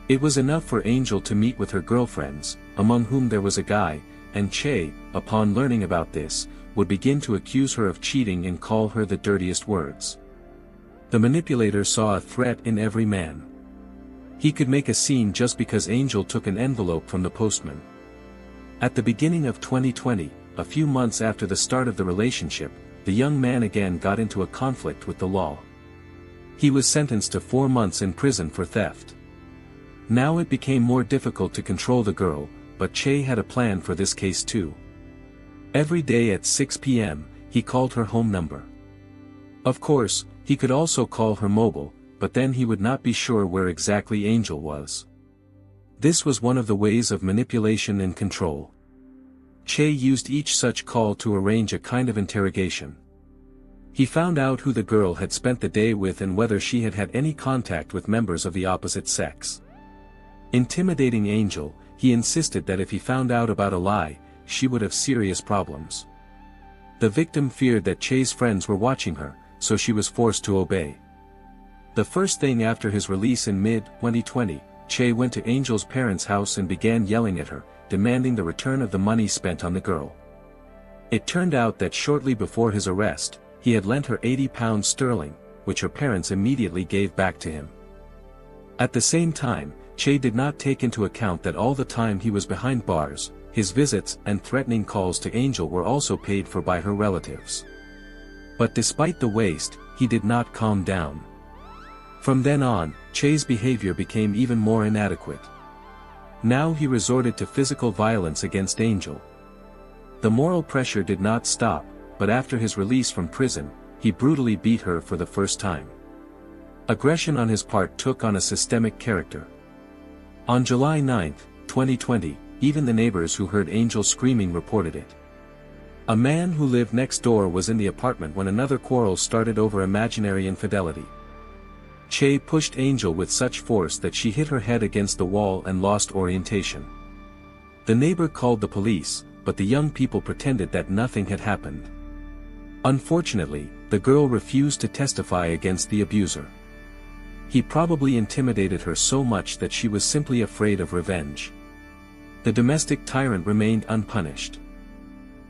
It was enough for Angel to meet with her girlfriends, among whom there was a guy, and Che, upon learning about this, would begin to accuse her of cheating and call her the dirtiest words. The manipulator saw a threat in every man. He could make a scene just because Angel took an envelope from the postman. At the beginning of 2020, a few months after the start of the relationship, the young man again got into a conflict with the law. He was sentenced to 4 months in prison for theft. Now it became more difficult to control the girl, but Che had a plan for this case too. Every day at 6 p.m., he called her home number. Of course, he could also call her mobile, but then he would not be sure where exactly Angel was. This was one of the ways of manipulation and control. Che used each such call to arrange a kind of interrogation. He found out who the girl had spent the day with and whether she had had any contact with members of the opposite sex. Intimidating Angel, he insisted that if he found out about a lie, she would have serious problems. The victim feared that Che's friends were watching her, so she was forced to obey. The first thing after his release in mid-2020, Che went to Angel's parents' house and began yelling at her, demanding the return of the money spent on the girl. It turned out that shortly before his arrest, he had lent her £80, which her parents immediately gave back to him. At the same time, Che did not take into account that all the time he was behind bars, his visits and threatening calls to Angel were also paid for by her relatives. But despite the waste, he did not calm down. From then on, Che's behavior became even more inadequate. Now he resorted to physical violence against Angel. The moral pressure did not stop, but after his release from prison, he brutally beat her for the first time. Aggression on his part took on a systemic character. On July 9, 2020, even the neighbors who heard Angel screaming reported it. A man who lived next door was in the apartment when another quarrel started over imaginary infidelity. Che pushed Angel with such force that she hit her head against the wall and lost orientation. The neighbor called the police, but the young people pretended that nothing had happened. Unfortunately, the girl refused to testify against the abuser. He probably intimidated her so much that she was simply afraid of revenge. The domestic tyrant remained unpunished.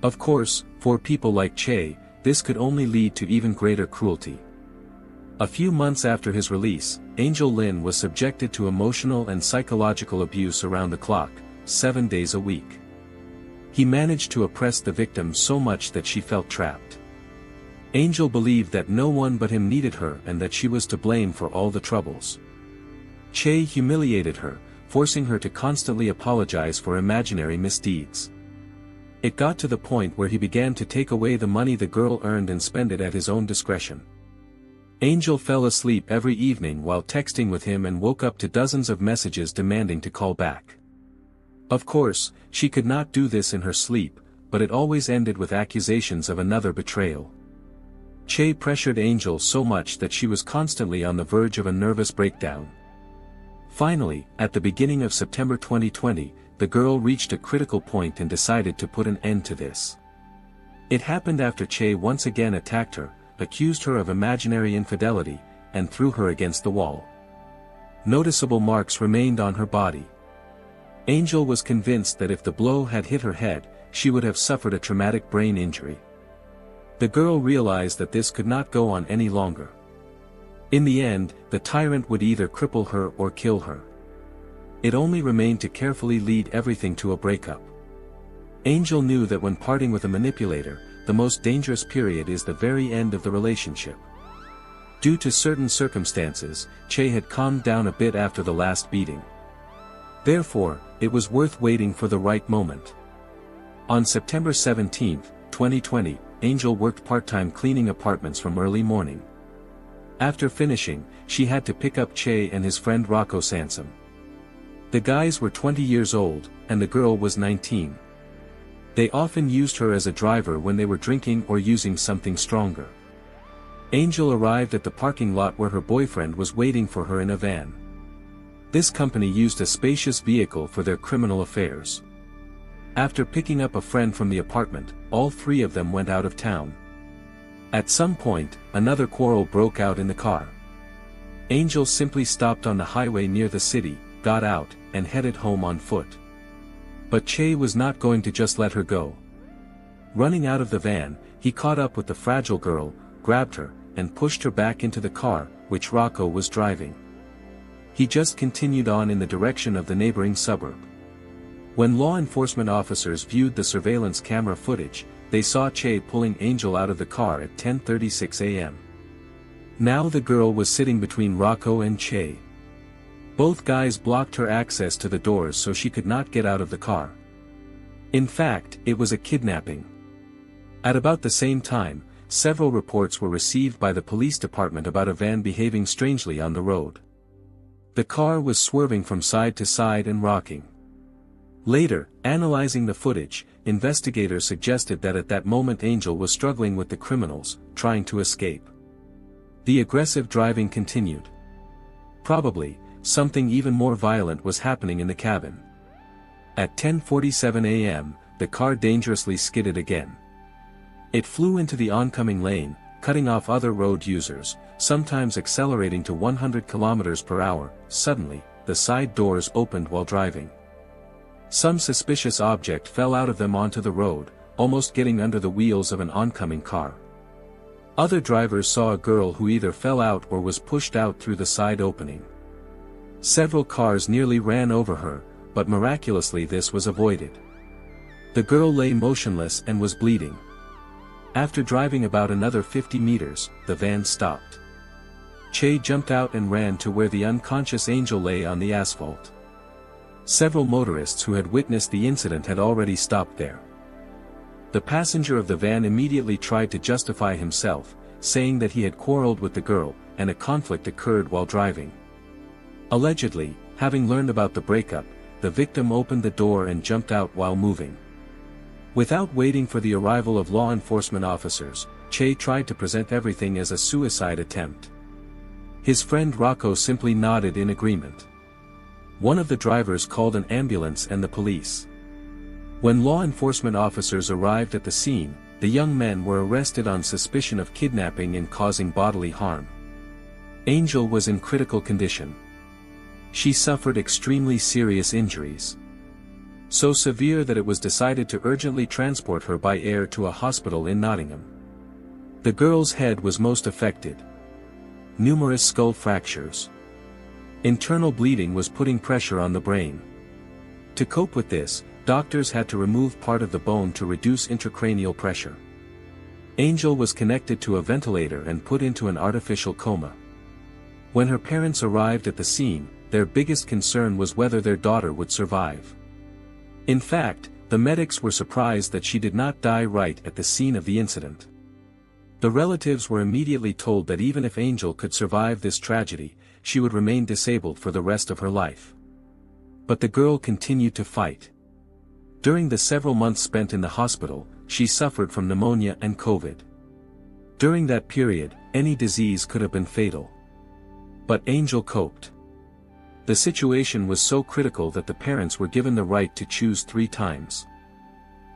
Of course, for people like Che, this could only lead to even greater cruelty. A few months after his release, Angel Lynn was subjected to emotional and psychological abuse around the clock, 7 days a week. He managed to oppress the victim so much that she felt trapped. Angel believed that no one but him needed her and that she was to blame for all the troubles. Che humiliated her, forcing her to constantly apologize for imaginary misdeeds. It got to the point where he began to take away the money the girl earned and spend it at his own discretion. Angel fell asleep every evening while texting with him and woke up to dozens of messages demanding to call back. Of course, she could not do this in her sleep, but it always ended with accusations of another betrayal. Che pressured Angel so much that she was constantly on the verge of a nervous breakdown. Finally, at the beginning of September 2020, the girl reached a critical point and decided to put an end to this. It happened after Che once again attacked her, accused her of imaginary infidelity, and threw her against the wall. Noticeable marks remained on her body. Angel was convinced that if the blow had hit her head, she would have suffered a traumatic brain injury. The girl realized that this could not go on any longer. In the end, the tyrant would either cripple her or kill her. It only remained to carefully lead everything to a breakup. Angel knew that when parting with a manipulator, the most dangerous period is the very end of the relationship. Due to certain circumstances, Che had calmed down a bit after the last beating. Therefore, it was worth waiting for the right moment. On September 17, 2020, Angel worked part-time cleaning apartments from early morning. After finishing, she had to pick up Che and his friend Rocco Sansom. The guys were 20 years old, and the girl was 19. They often used her as a driver when they were drinking or using something stronger. Angel arrived at the parking lot where her boyfriend was waiting for her in a van. This company used a spacious vehicle for their criminal affairs. After picking up a friend from the apartment, all three of them went out of town. At some point, another quarrel broke out in the car. Angel simply stopped on the highway near the city, got out, and headed home on foot. But Che was not going to just let her go. Running out of the van, he caught up with the fragile girl, grabbed her, and pushed her back into the car, which Rocco was driving. He just continued on in the direction of the neighboring suburb. When law enforcement officers viewed the surveillance camera footage, they saw Che pulling Angel out of the car at 10:36 a.m. Now the girl was sitting between Rocco and Che. Both guys blocked her access to the doors so she could not get out of the car. In fact, it was a kidnapping. At about the same time, several reports were received by the police department about a van behaving strangely on the road. The car was swerving from side to side and rocking. Later, analyzing the footage, investigators suggested that at that moment Angel was struggling with the criminals, trying to escape. The aggressive driving continued. Probably, something even more violent was happening in the cabin. At 10:47 a.m., the car dangerously skidded again. It flew into the oncoming lane, cutting off other road users, sometimes accelerating to 100 km per hour. Suddenly, the side doors opened while driving. Some suspicious object fell out of them onto the road, almost getting under the wheels of an oncoming car. Other drivers saw a girl who either fell out or was pushed out through the side opening. Several cars nearly ran over her, but miraculously this was avoided. The girl lay motionless and was bleeding. After driving about another 50 meters, the van stopped. Che jumped out and ran to where the unconscious Angel lay on the asphalt. Several motorists who had witnessed the incident had already stopped there. The passenger of the van immediately tried to justify himself, saying that he had quarreled with the girl, and a conflict occurred while driving. Allegedly, having learned about the breakup, the victim opened the door and jumped out while moving. Without waiting for the arrival of law enforcement officers, Che tried to present everything as a suicide attempt. His friend Rocco simply nodded in agreement. One of the drivers called an ambulance and the police. When law enforcement officers arrived at the scene, the young men were arrested on suspicion of kidnapping and causing bodily harm. Angel was in critical condition. She suffered extremely serious injuries. So severe that it was decided to urgently transport her by air to a hospital in Nottingham. The girl's head was most affected. Numerous skull fractures. Internal bleeding was putting pressure on the brain. To cope with this, doctors had to remove part of the bone to reduce intracranial pressure. Angel was connected to a ventilator and put into an artificial coma. When her parents arrived at the scene, their biggest concern was whether their daughter would survive. In fact, the medics were surprised that she did not die right at the scene of the incident. The relatives were immediately told that even if Angel could survive this tragedy, she would remain disabled for the rest of her life. But the girl continued to fight. During the several months spent in the hospital, she suffered from pneumonia and COVID. During that period, any disease could have been fatal. But Angel coped. The situation was so critical that the parents were given the right to choose 3 times.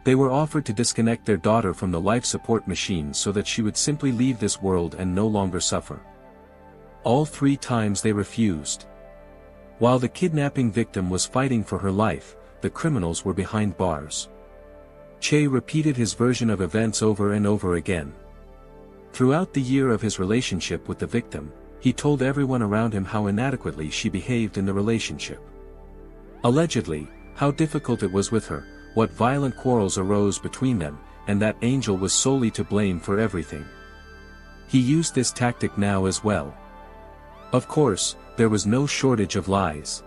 They were offered to disconnect their daughter from the life support machine so that she would simply leave this world and no longer suffer. All 3 times they refused. While the kidnapping victim was fighting for her life, the criminals were behind bars. Che repeated his version of events over and over again. Throughout the year of his relationship with the victim, he told everyone around him how inadequately she behaved in the relationship. Allegedly, how difficult it was with her, what violent quarrels arose between them, and that Angel was solely to blame for everything. He used this tactic now as well. Of course, there was no shortage of lies.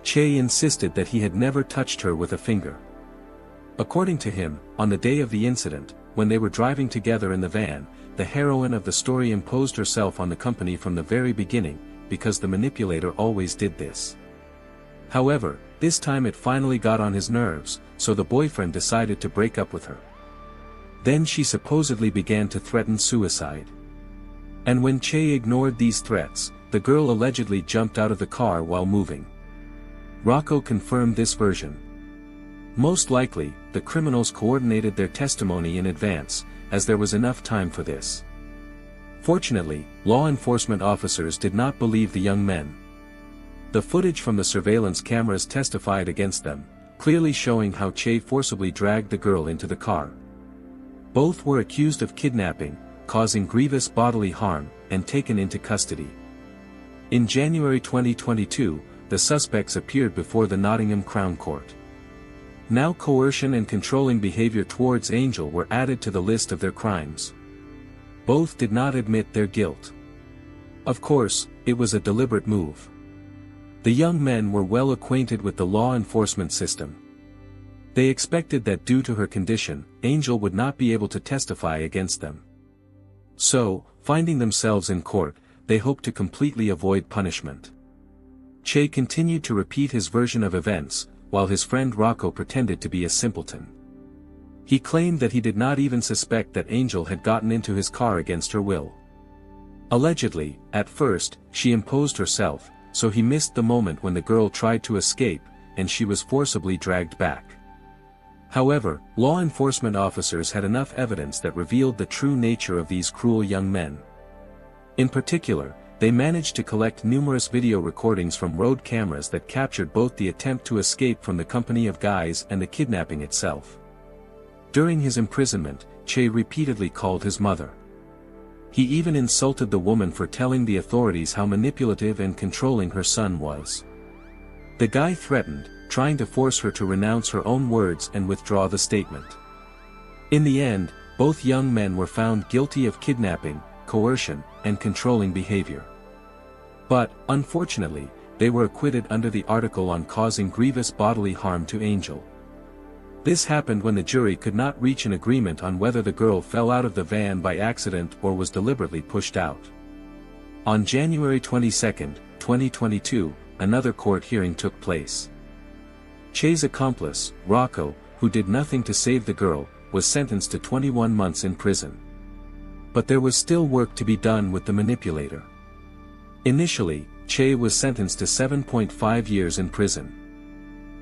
Che insisted that he had never touched her with a finger. According to him, on the day of the incident, when they were driving together in the van, the heroine of the story imposed herself on the company from the very beginning, because the manipulator always did this. However, this time it finally got on his nerves, so the boyfriend decided to break up with her. Then she supposedly began to threaten suicide. And when Che ignored these threats, the girl allegedly jumped out of the car while moving. Rocco confirmed this version. Most likely, the criminals coordinated their testimony in advance, as there was enough time for this. Fortunately, law enforcement officers did not believe the young men. The footage from the surveillance cameras testified against them, clearly showing how Che forcibly dragged the girl into the car. Both were accused of kidnapping, causing grievous bodily harm, and taken into custody. In January 2022, the suspects appeared before the Nottingham Crown Court. Now coercion and controlling behavior towards Angel were added to the list of their crimes. Both did not admit their guilt. Of course, it was a deliberate move. The young men were well acquainted with the law enforcement system. They expected that due to her condition, Angel would not be able to testify against them. So, finding themselves in court, they hoped to completely avoid punishment. Che continued to repeat his version of events, while his friend Rocco pretended to be a simpleton. He claimed that he did not even suspect that Angel had gotten into his car against her will. Allegedly, at first, she imposed herself, so he missed the moment when the girl tried to escape, and she was forcibly dragged back. However, law enforcement officers had enough evidence that revealed the true nature of these cruel young men. In particular, they managed to collect numerous video recordings from road cameras that captured both the attempt to escape from the company of guys and the kidnapping itself. During his imprisonment, Che repeatedly called his mother. He even insulted the woman for telling the authorities how manipulative and controlling her son was. The guy threatened, trying to force her to renounce her own words and withdraw the statement. In the end, both young men were found guilty of kidnapping, coercion, and controlling behavior. But, unfortunately, they were acquitted under the article on causing grievous bodily harm to Angel. This happened when the jury could not reach an agreement on whether the girl fell out of the van by accident or was deliberately pushed out. On January 22, 2022, another court hearing took place. Che's accomplice, Rocco, who did nothing to save the girl, was sentenced to 21 months in prison. But there was still work to be done with the manipulator. Initially, Che was sentenced to 7.5 years in prison.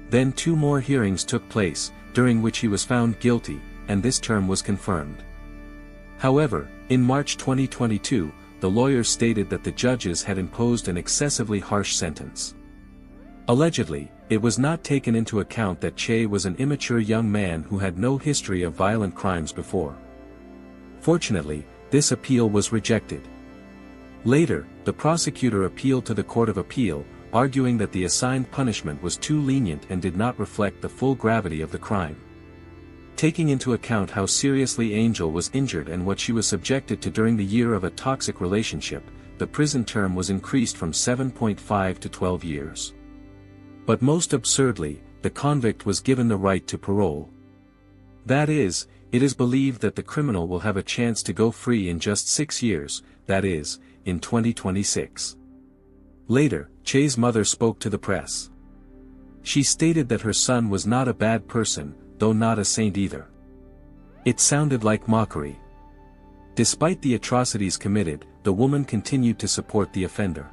Then 2 more hearings took place, during which he was found guilty, and this term was confirmed. However, in March 2022, the lawyers stated that the judges had imposed an excessively harsh sentence. Allegedly, it was not taken into account that Che was an immature young man who had no history of violent crimes before. Fortunately, this appeal was rejected. Later, the prosecutor appealed to the Court of Appeal, arguing that the assigned punishment was too lenient and did not reflect the full gravity of the crime. Taking into account how seriously Angel was injured and what she was subjected to during the year of a toxic relationship, the prison term was increased from 7.5 to 12 years. But most absurdly, the convict was given the right to parole. That is, it is believed that the criminal will have a chance to go free in just 6 years, that is, in 2026. Later, Che's mother spoke to the press. She stated that her son was not a bad person, though not a saint either. It sounded like mockery. Despite the atrocities committed, the woman continued to support the offender.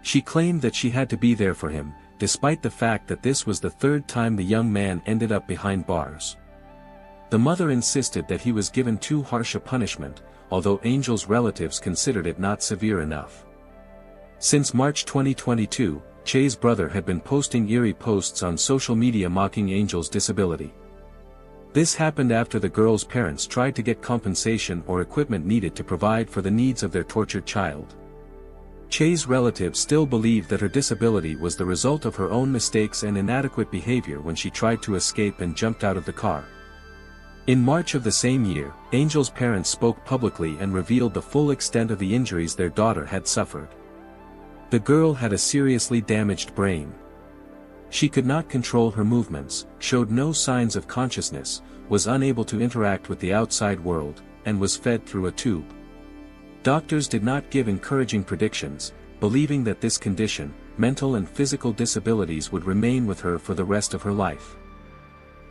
She claimed that she had to be there for him, despite the fact that this was the 3rd time the young man ended up behind bars. The mother insisted that he was given too harsh a punishment, although Angel's relatives considered it not severe enough. Since March 2022, Che's brother had been posting eerie posts on social media mocking Angel's disability. This happened after the girl's parents tried to get compensation or equipment needed to provide for the needs of their tortured child. Che's relatives still believe that her disability was the result of her own mistakes and inadequate behavior when she tried to escape and jumped out of the car. In March of the same year, Angel's parents spoke publicly and revealed the full extent of the injuries their daughter had suffered. The girl had a seriously damaged brain. She could not control her movements, showed no signs of consciousness, was unable to interact with the outside world, and was fed through a tube. Doctors did not give encouraging predictions, believing that this condition, mental and physical disabilities would remain with her for the rest of her life.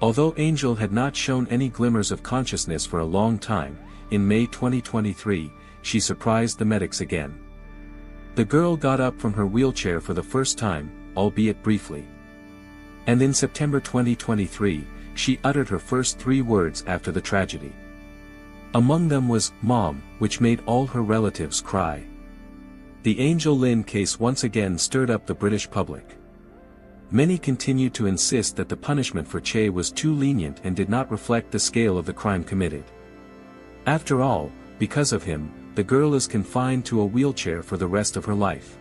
Although Angel had not shown any glimmers of consciousness for a long time, in May 2023, she surprised the medics again. The girl got up from her wheelchair for the first time, albeit briefly. And in September 2023, she uttered her first 3 words after the tragedy. Among them was, "Mom," which made all her relatives cry. The Angel Lynn case once again stirred up the British public. Many continued to insist that the punishment for Che was too lenient and did not reflect the scale of the crime committed. After all, because of him, the girl is confined to a wheelchair for the rest of her life.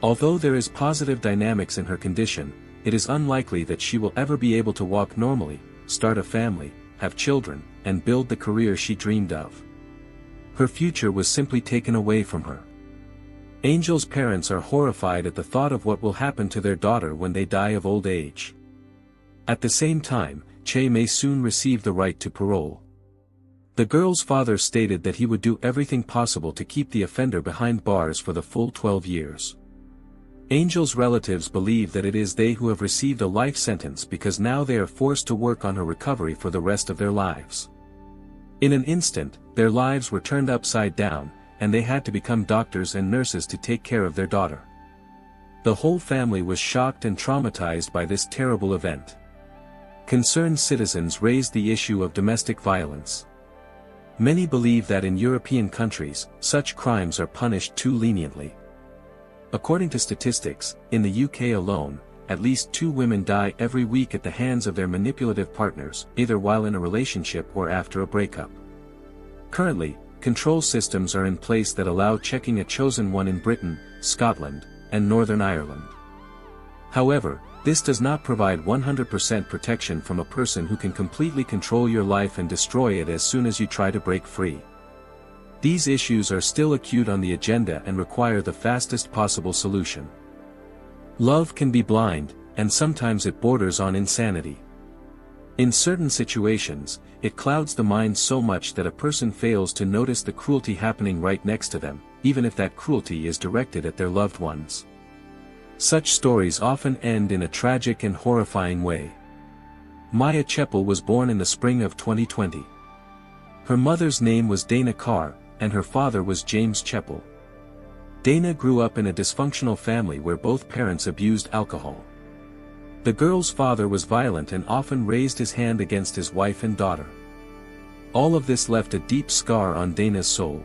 Although there is positive dynamics in her condition, it is unlikely that she will ever be able to walk normally, start a family, have children, and build the career she dreamed of. Her future was simply taken away from her. Angel's parents are horrified at the thought of what will happen to their daughter when they die of old age. At the same time, Che may soon receive the right to parole. The girl's father stated that he would do everything possible to keep the offender behind bars for the full 12 years. Angel's relatives believe that it is they who have received a life sentence because now they are forced to work on her recovery for the rest of their lives. In an instant, their lives were turned upside down, and they had to become doctors and nurses to take care of their daughter. The whole family was shocked and traumatized by this terrible event. Concerned citizens raised the issue of domestic violence. Many believe that in European countries, such crimes are punished too leniently. According to statistics, in the UK alone, at least 2 women die every week at the hands of their manipulative partners, either while in a relationship or after a breakup. Currently, control systems are in place that allow checking a chosen one in Britain, Scotland, and Northern Ireland. However, this does not provide 100% protection from a person who can completely control your life and destroy it as soon as you try to break free. These issues are still acute on the agenda and require the fastest possible solution. Love can be blind, and sometimes it borders on insanity. In certain situations, it clouds the mind so much that a person fails to notice the cruelty happening right next to them, even if that cruelty is directed at their loved ones. Such stories often end in a tragic and horrifying way. Maya Chepel was born in the spring of 2020. Her mother's name was Dana Carr, and her father was James Chepel. Dana grew up in a dysfunctional family where both parents abused alcohol. The girl's father was violent and often raised his hand against his wife and daughter. All of this left a deep scar on Dana's soul.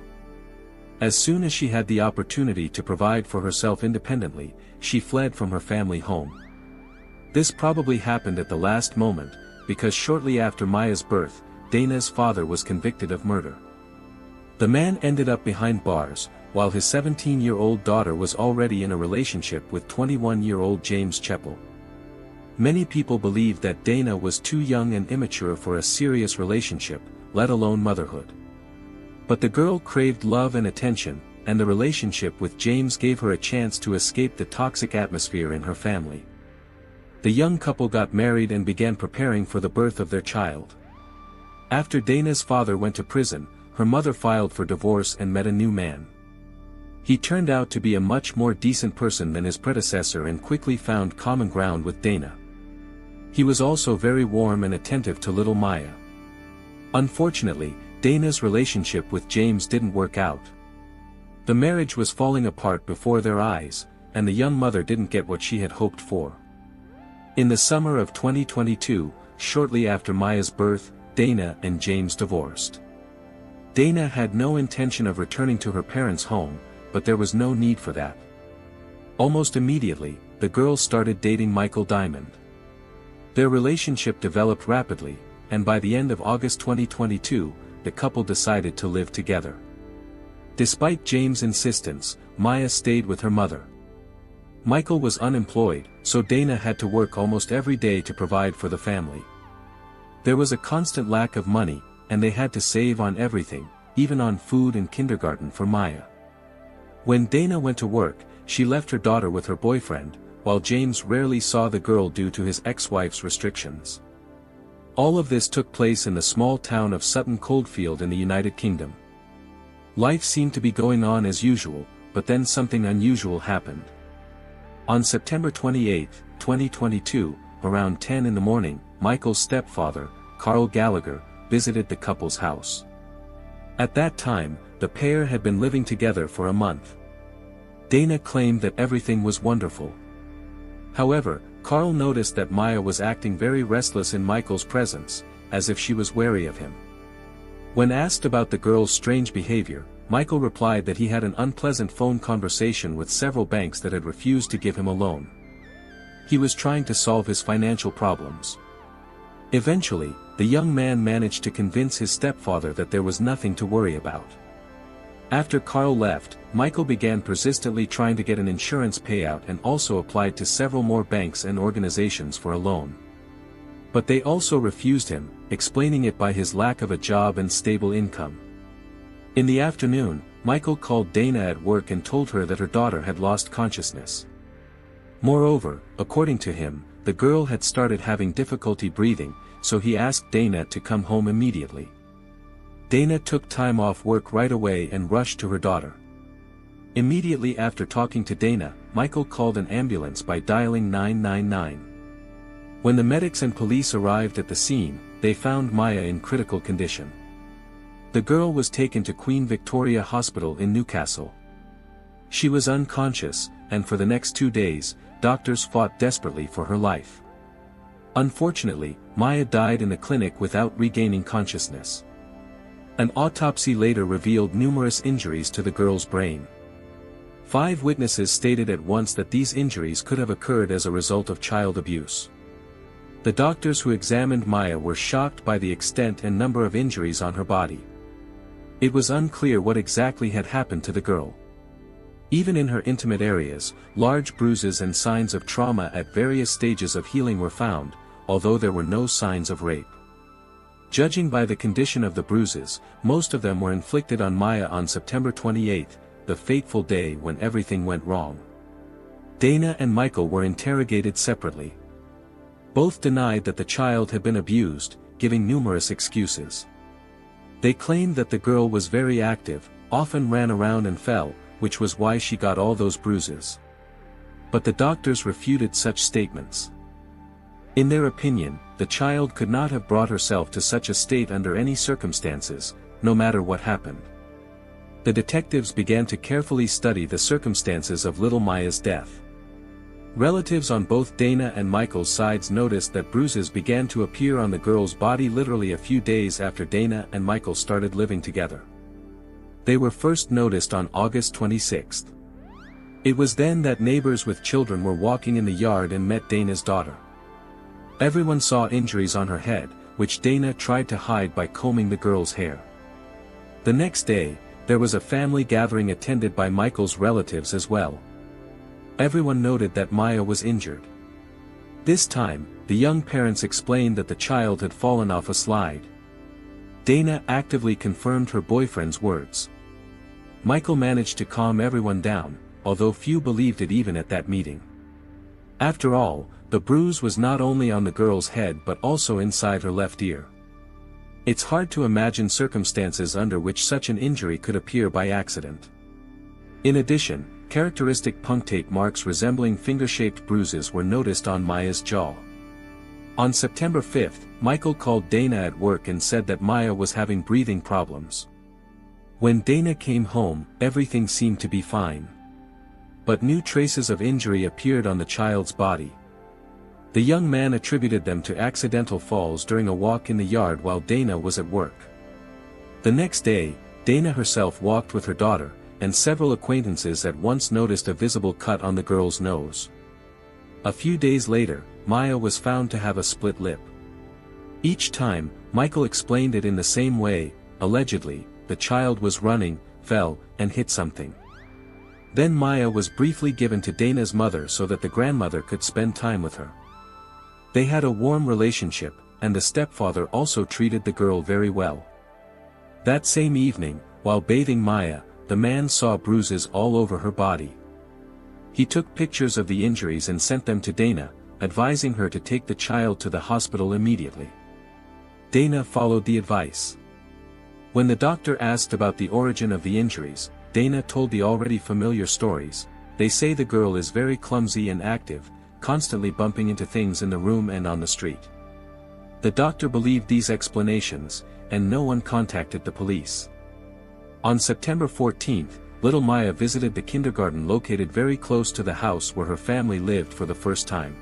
As soon as she had the opportunity to provide for herself independently, she fled from her family home. This probably happened at the last moment, because shortly after Maya's birth, Dana's father was convicted of murder. The man ended up behind bars, while his 17-year-old daughter was already in a relationship with 21-year-old James Chepel. Many people believe that Dana was too young and immature for a serious relationship, let alone motherhood. But the girl craved love and attention, and the relationship with James gave her a chance to escape the toxic atmosphere in her family. The young couple got married and began preparing for the birth of their child. After Dana's father went to prison, her mother filed for divorce and met a new man. He turned out to be a much more decent person than his predecessor and quickly found common ground with Dana. He was also very warm and attentive to little Maya. Unfortunately, Dana's relationship with James didn't work out. The marriage was falling apart before their eyes, and the young mother didn't get what she had hoped for. In the summer of 2022, shortly after Maya's birth, Dana and James divorced. Dana had no intention of returning to her parents' home, but there was no need for that. Almost immediately, the girl started dating Michael Diamond. Their relationship developed rapidly, and by the end of August 2022, the couple decided to live together. Despite James' insistence, Maya stayed with her mother. Michael was unemployed, so Dana had to work almost every day to provide for the family. There was a constant lack of money, and they had to save on everything, even on food and kindergarten for Maya. When Dana went to work, she left her daughter with her boyfriend, while James rarely saw the girl due to his ex-wife's restrictions. All of this took place in the small town of Sutton Coldfield in the United Kingdom. Life seemed to be going on as usual, but then something unusual happened. On September 28, 2022, around 10 in the morning, Michael's stepfather, Carl Gallagher, visited the couple's house. At that time, the pair had been living together for a month. Dana claimed that everything was wonderful. However, Carl noticed that Maya was acting very restless in Michael's presence, as if she was wary of him. When asked about the girl's strange behavior, Michael replied that he had an unpleasant phone conversation with several banks that had refused to give him a loan. He was trying to solve his financial problems. Eventually, the young man managed to convince his stepfather that there was nothing to worry about. After Carl left, Michael began persistently trying to get an insurance payout and also applied to several more banks and organizations for a loan. But they also refused him, explaining it by his lack of a job and stable income. In the afternoon, Michael called Dana at work and told her that her daughter had lost consciousness. Moreover, according to him, the girl had started having difficulty breathing, so he asked Dana to come home immediately. Dana took time off work right away and rushed to her daughter. Immediately after talking to Dana, Michael called an ambulance by dialing 999. When the medics and police arrived at the scene, they found Maya in critical condition. The girl was taken to Queen Victoria Hospital in Newcastle. She was unconscious, and for the next 2 days, doctors fought desperately for her life. Unfortunately, Maya died in the clinic without regaining consciousness. An autopsy later revealed numerous injuries to the girl's brain. 5 witnesses stated at once that these injuries could have occurred as a result of child abuse. The doctors who examined Maya were shocked by the extent and number of injuries on her body. It was unclear what exactly had happened to the girl. Even in her intimate areas, large bruises and signs of trauma at various stages of healing were found, although there were no signs of rape. Judging by the condition of the bruises, most of them were inflicted on Maya on September 28, the fateful day when everything went wrong. Dana and Michael were interrogated separately. Both denied that the child had been abused, giving numerous excuses. They claimed that the girl was very active, often ran around and fell, which was why she got all those bruises. But the doctors refuted such statements. In their opinion, the child could not have brought herself to such a state under any circumstances, no matter what happened. The detectives began to carefully study the circumstances of little Maya's death. Relatives on both Dana and Michael's sides noticed that bruises began to appear on the girl's body literally a few days after Dana and Michael started living together. They were first noticed on August 26. It was then that neighbors with children were walking in the yard and met Dana's daughter. Everyone saw injuries on her head, which Dana tried to hide by combing the girl's hair. The next day, there was a family gathering attended by Michael's relatives as well. Everyone noted that Maya was injured. This time, the young parents explained that the child had fallen off a slide. Dana actively confirmed her boyfriend's words. Michael managed to calm everyone down, although few believed it even at that meeting. After all, the bruise was not only on the girl's head but also inside her left ear. It's hard to imagine circumstances under which such an injury could appear by accident. In addition, characteristic punctate marks resembling finger-shaped bruises were noticed on Maya's jaw. On September 5, Michael called Dana at work and said that Maya was having breathing problems. When Dana came home, everything seemed to be fine. But new traces of injury appeared on the child's body. The young man attributed them to accidental falls during a walk in the yard while Dana was at work. The next day, Dana herself walked with her daughter, and several acquaintances at once noticed a visible cut on the girl's nose. A few days later, Maya was found to have a split lip. Each time, Michael explained it in the same way. Allegedly, the child was running, fell, and hit something. Then Maya was briefly given to Dana's mother so that the grandmother could spend time with her. They had a warm relationship, and the stepfather also treated the girl very well. That same evening, while bathing Maya, the man saw bruises all over her body. He took pictures of the injuries and sent them to Dana, advising her to take the child to the hospital immediately. Dana followed the advice. When the doctor asked about the origin of the injuries, Dana told the already familiar stories. They say the girl is very clumsy and active, constantly bumping into things in the room and on the street. The doctor believed these explanations, and no one contacted the police. On September 14th, little Maya visited the kindergarten located very close to the house where her family lived for the first time.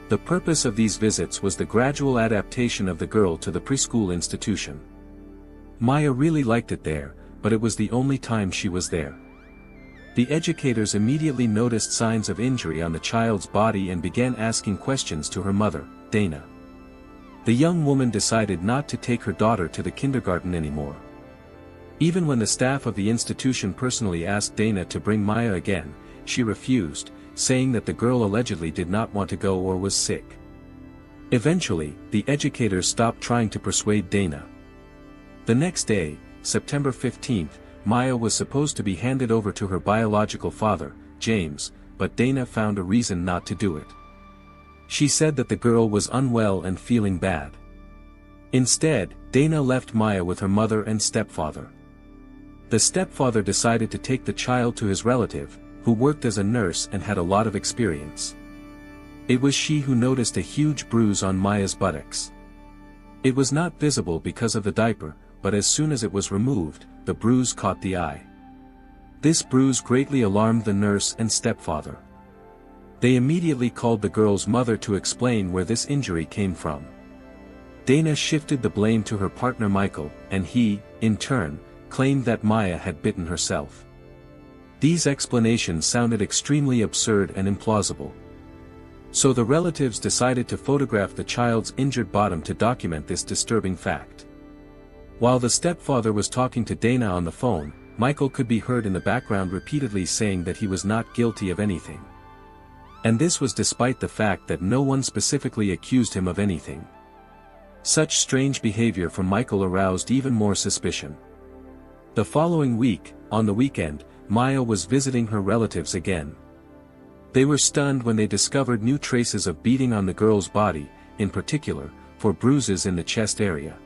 The purpose of these visits was the gradual adaptation of the girl to the preschool institution. Maya really liked it there, but it was the only time she was there. The educators immediately noticed signs of injury on the child's body and began asking questions to her mother, Dana. The young woman decided not to take her daughter to the kindergarten anymore. Even when the staff of the institution personally asked Dana to bring Maya again, she refused, saying that the girl allegedly did not want to go or was sick. Eventually, the educators stopped trying to persuade Dana. The next day, September 15th, Maya was supposed to be handed over to her biological father, James, but Dana found a reason not to do it. She said that the girl was unwell and feeling bad. Instead, Dana left Maya with her mother and stepfather. The stepfather decided to take the child to his relative, who worked as a nurse and had a lot of experience. It was she who noticed a huge bruise on Maya's buttocks. It was not visible because of the diaper, but as soon as it was removed, the bruise caught the eye. This bruise greatly alarmed the nurse and stepfather. They immediately called the girl's mother to explain where this injury came from. Dana shifted the blame to her partner Michael, and he, in turn, claimed that Maya had bitten herself. These explanations sounded extremely absurd and implausible. So the relatives decided to photograph the child's injured bottom to document this disturbing fact. While the stepfather was talking to Dana on the phone, Michael could be heard in the background repeatedly saying that he was not guilty of anything. And this was despite the fact that no one specifically accused him of anything. Such strange behavior from Michael aroused even more suspicion. The following week, on the weekend, Maya was visiting her relatives again. They were stunned when they discovered new traces of beating on the girl's body, in particular, for bruises in the chest area.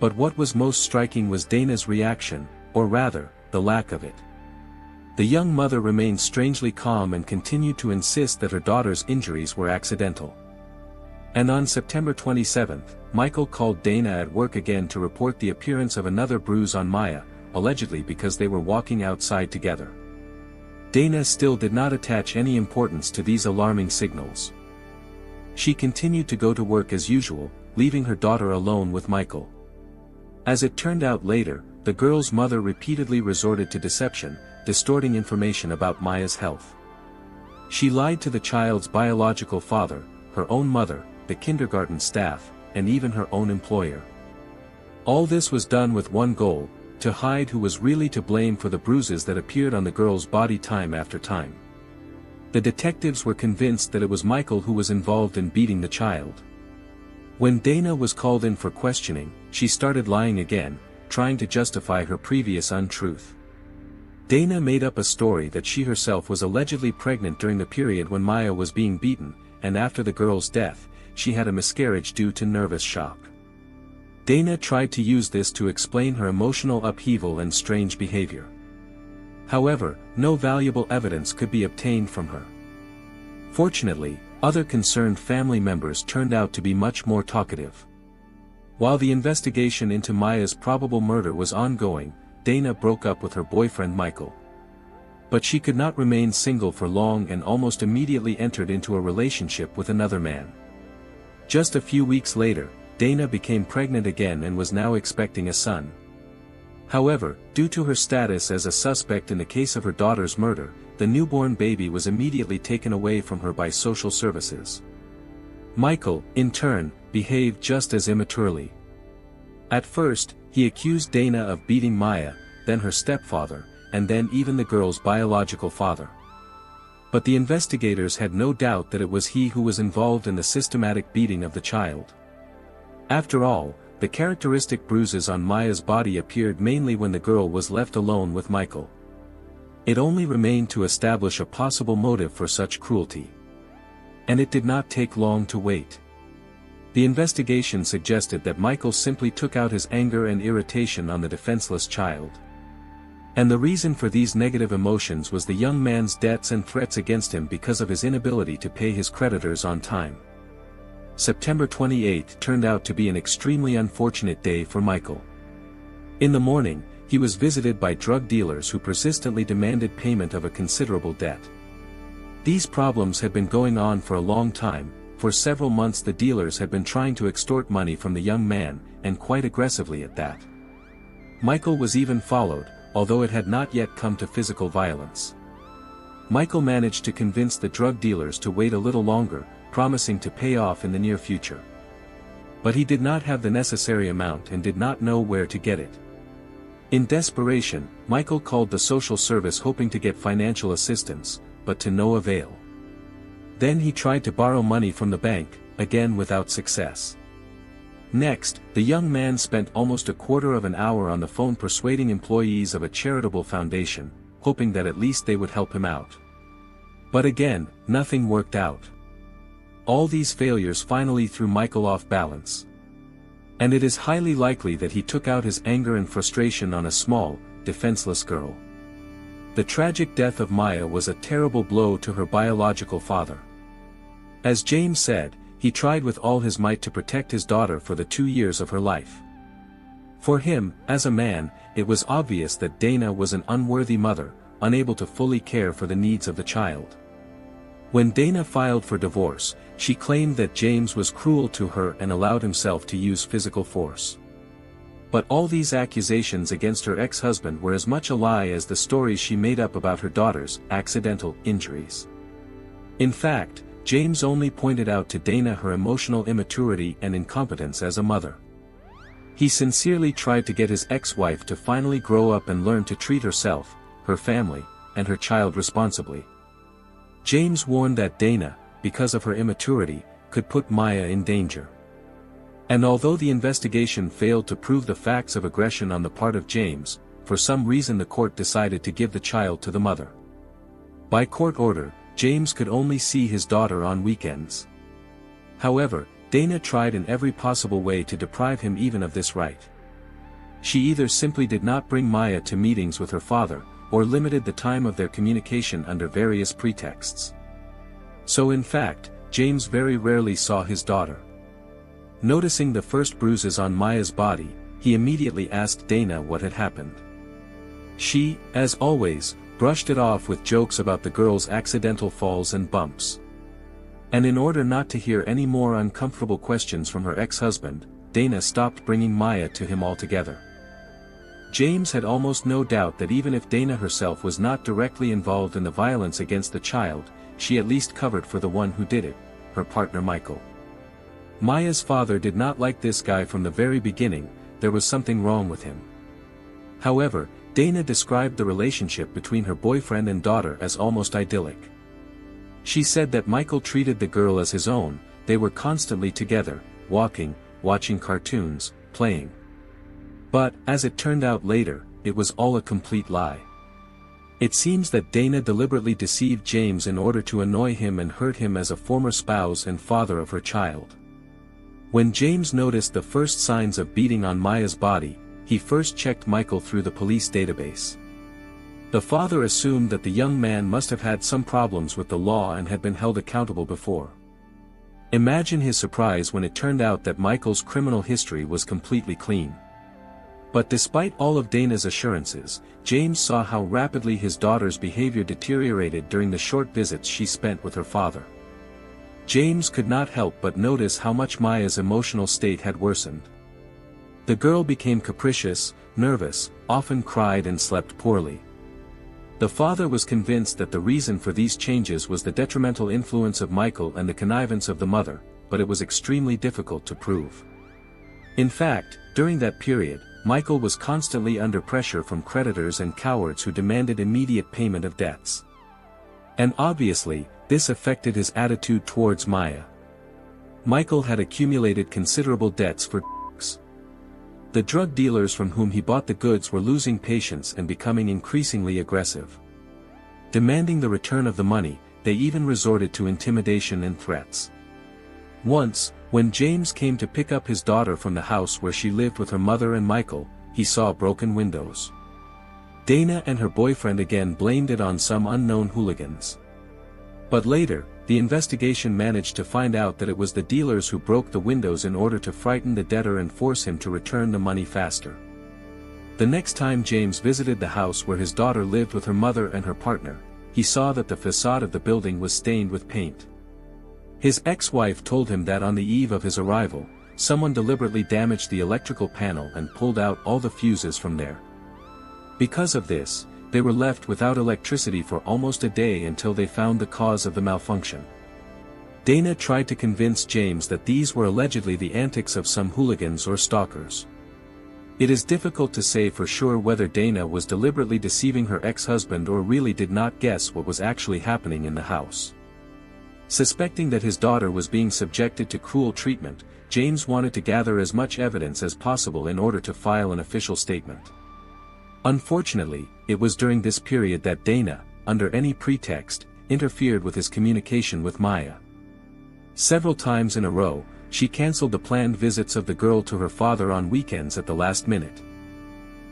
But what was most striking was Dana's reaction, or rather, the lack of it. The young mother remained strangely calm and continued to insist that her daughter's injuries were accidental. And on September 27th, Michael called Dana at work again to report the appearance of another bruise on Maya, allegedly because they were walking outside together. Dana still did not attach any importance to these alarming signals. She continued to go to work as usual, leaving her daughter alone with Michael. As it turned out later, the girl's mother repeatedly resorted to deception, distorting information about Maya's health. She lied to the child's biological father, her own mother, the kindergarten staff, and even her own employer. All this was done with one goal: to hide who was really to blame for the bruises that appeared on the girl's body time after time. The detectives were convinced that it was Michael who was involved in beating the child. When Dana was called in for questioning, she started lying again, trying to justify her previous untruth. Dana made up a story that she herself was allegedly pregnant during the period when Maya was being beaten, and after the girl's death, she had a miscarriage due to nervous shock. Dana tried to use this to explain her emotional upheaval and strange behavior. However, no valuable evidence could be obtained from her. Fortunately, other concerned family members turned out to be much more talkative. While the investigation into Maya's probable murder was ongoing, Dana broke up with her boyfriend Michael. But she could not remain single for long and almost immediately entered into a relationship with another man. Just a few weeks later, Dana became pregnant again and was now expecting a son. However, due to her status as a suspect in the case of her daughter's murder, the newborn baby was immediately taken away from her by social services. Michael, in turn, behaved just as immaturely. At first, he accused Dana of beating Maya, then her stepfather, and then even the girl's biological father. But the investigators had no doubt that it was he who was involved in the systematic beating of the child. After all, the characteristic bruises on Maya's body appeared mainly when the girl was left alone with Michael. It only remained to establish a possible motive for such cruelty. And it did not take long to wait. The investigation suggested that Michael simply took out his anger and irritation on the defenseless child. And the reason for these negative emotions was the young man's debts and threats against him because of his inability to pay his creditors on time. September 28 turned out to be an extremely unfortunate day for Michael. In the morning, he was visited by drug dealers who persistently demanded payment of a considerable debt. These problems had been going on for a long time. For several months the dealers had been trying to extort money from the young man, and quite aggressively at that. Michael was even followed, although it had not yet come to physical violence. Michael managed to convince the drug dealers to wait a little longer, promising to pay off in the near future. But he did not have the necessary amount and did not know where to get it. In desperation, Michael called the social service hoping to get financial assistance, but to no avail. Then he tried to borrow money from the bank, again without success. Next, the young man spent almost a quarter of an hour on the phone persuading employees of a charitable foundation, hoping that at least they would help him out. But again, nothing worked out. All these failures finally threw Michael off balance. And it is highly likely that he took out his anger and frustration on a small, defenseless girl. The tragic death of Maya was a terrible blow to her biological father. As James said, he tried with all his might to protect his daughter for the 2 years of her life. For him, as a man, it was obvious that Dana was an unworthy mother, unable to fully care for the needs of the child. When Dana filed for divorce, she claimed that James was cruel to her and allowed himself to use physical force. But all these accusations against her ex-husband were as much a lie as the stories she made up about her daughter's accidental injuries. In fact, James only pointed out to Dana her emotional immaturity and incompetence as a mother. He sincerely tried to get his ex-wife to finally grow up and learn to treat herself, her family, and her child responsibly. James warned that Dana, because of her immaturity, could put Maya in danger. And although the investigation failed to prove the facts of aggression on the part of James, for some reason the court decided to give the child to the mother. By court order, James could only see his daughter on weekends. However, Dana tried in every possible way to deprive him even of this right. She either simply did not bring Maya to meetings with her father, or limited the time of their communication under various pretexts. So in fact, James very rarely saw his daughter. Noticing the first bruises on Maya's body, he immediately asked Dana what had happened. She, as always, brushed it off with jokes about the girl's accidental falls and bumps. And in order not to hear any more uncomfortable questions from her ex-husband, Dana stopped bringing Maya to him altogether. James had almost no doubt that even if Dana herself was not directly involved in the violence against the child, she at least covered for the one who did it, her partner Michael. Maya's father did not like this guy from the very beginning. There was something wrong with him. However, Dana described the relationship between her boyfriend and daughter as almost idyllic. She said that Michael treated the girl as his own, they were constantly together, walking, watching cartoons, playing. But, as it turned out later, it was all a complete lie. It seems that Dana deliberately deceived James in order to annoy him and hurt him as a former spouse and father of her child. When James noticed the first signs of beating on Maya's body, he first checked Michael through the police database. The father assumed that the young man must have had some problems with the law and had been held accountable before. Imagine his surprise when it turned out that Michael's criminal history was completely clean. But despite all of Dana's assurances, James saw how rapidly his daughter's behavior deteriorated during the short visits she spent with her father. James could not help but notice how much Maya's emotional state had worsened. The girl became capricious, nervous, often cried and slept poorly. The father was convinced that the reason for these changes was the detrimental influence of Michael and the connivance of the mother, but it was extremely difficult to prove. In fact, during that period, Michael was constantly under pressure from creditors and cowards who demanded immediate payment of debts. And obviously, this affected his attitude towards Maya. Michael had accumulated considerable debts for drugs. The drug dealers from whom he bought the goods were losing patience and becoming increasingly aggressive. Demanding the return of the money, they even resorted to intimidation and threats. Once, when James came to pick up his daughter from the house where she lived with her mother and Michael, he saw broken windows. Dana and her boyfriend again blamed it on some unknown hooligans. But later, the investigation managed to find out that it was the dealers who broke the windows in order to frighten the debtor and force him to return the money faster. The next time James visited the house where his daughter lived with her mother and her partner, he saw that the facade of the building was stained with paint. His ex-wife told him that on the eve of his arrival, someone deliberately damaged the electrical panel and pulled out all the fuses from there. Because of this, they were left without electricity for almost a day until they found the cause of the malfunction. Dana tried to convince James that these were allegedly the antics of some hooligans or stalkers. It is difficult to say for sure whether Dana was deliberately deceiving her ex-husband or really did not guess what was actually happening in the house. Suspecting that his daughter was being subjected to cruel treatment, James wanted to gather as much evidence as possible in order to file an official statement. Unfortunately, it was during this period that Dana, under any pretext, interfered with his communication with Maya. Several times in a row, she cancelled the planned visits of the girl to her father on weekends at the last minute.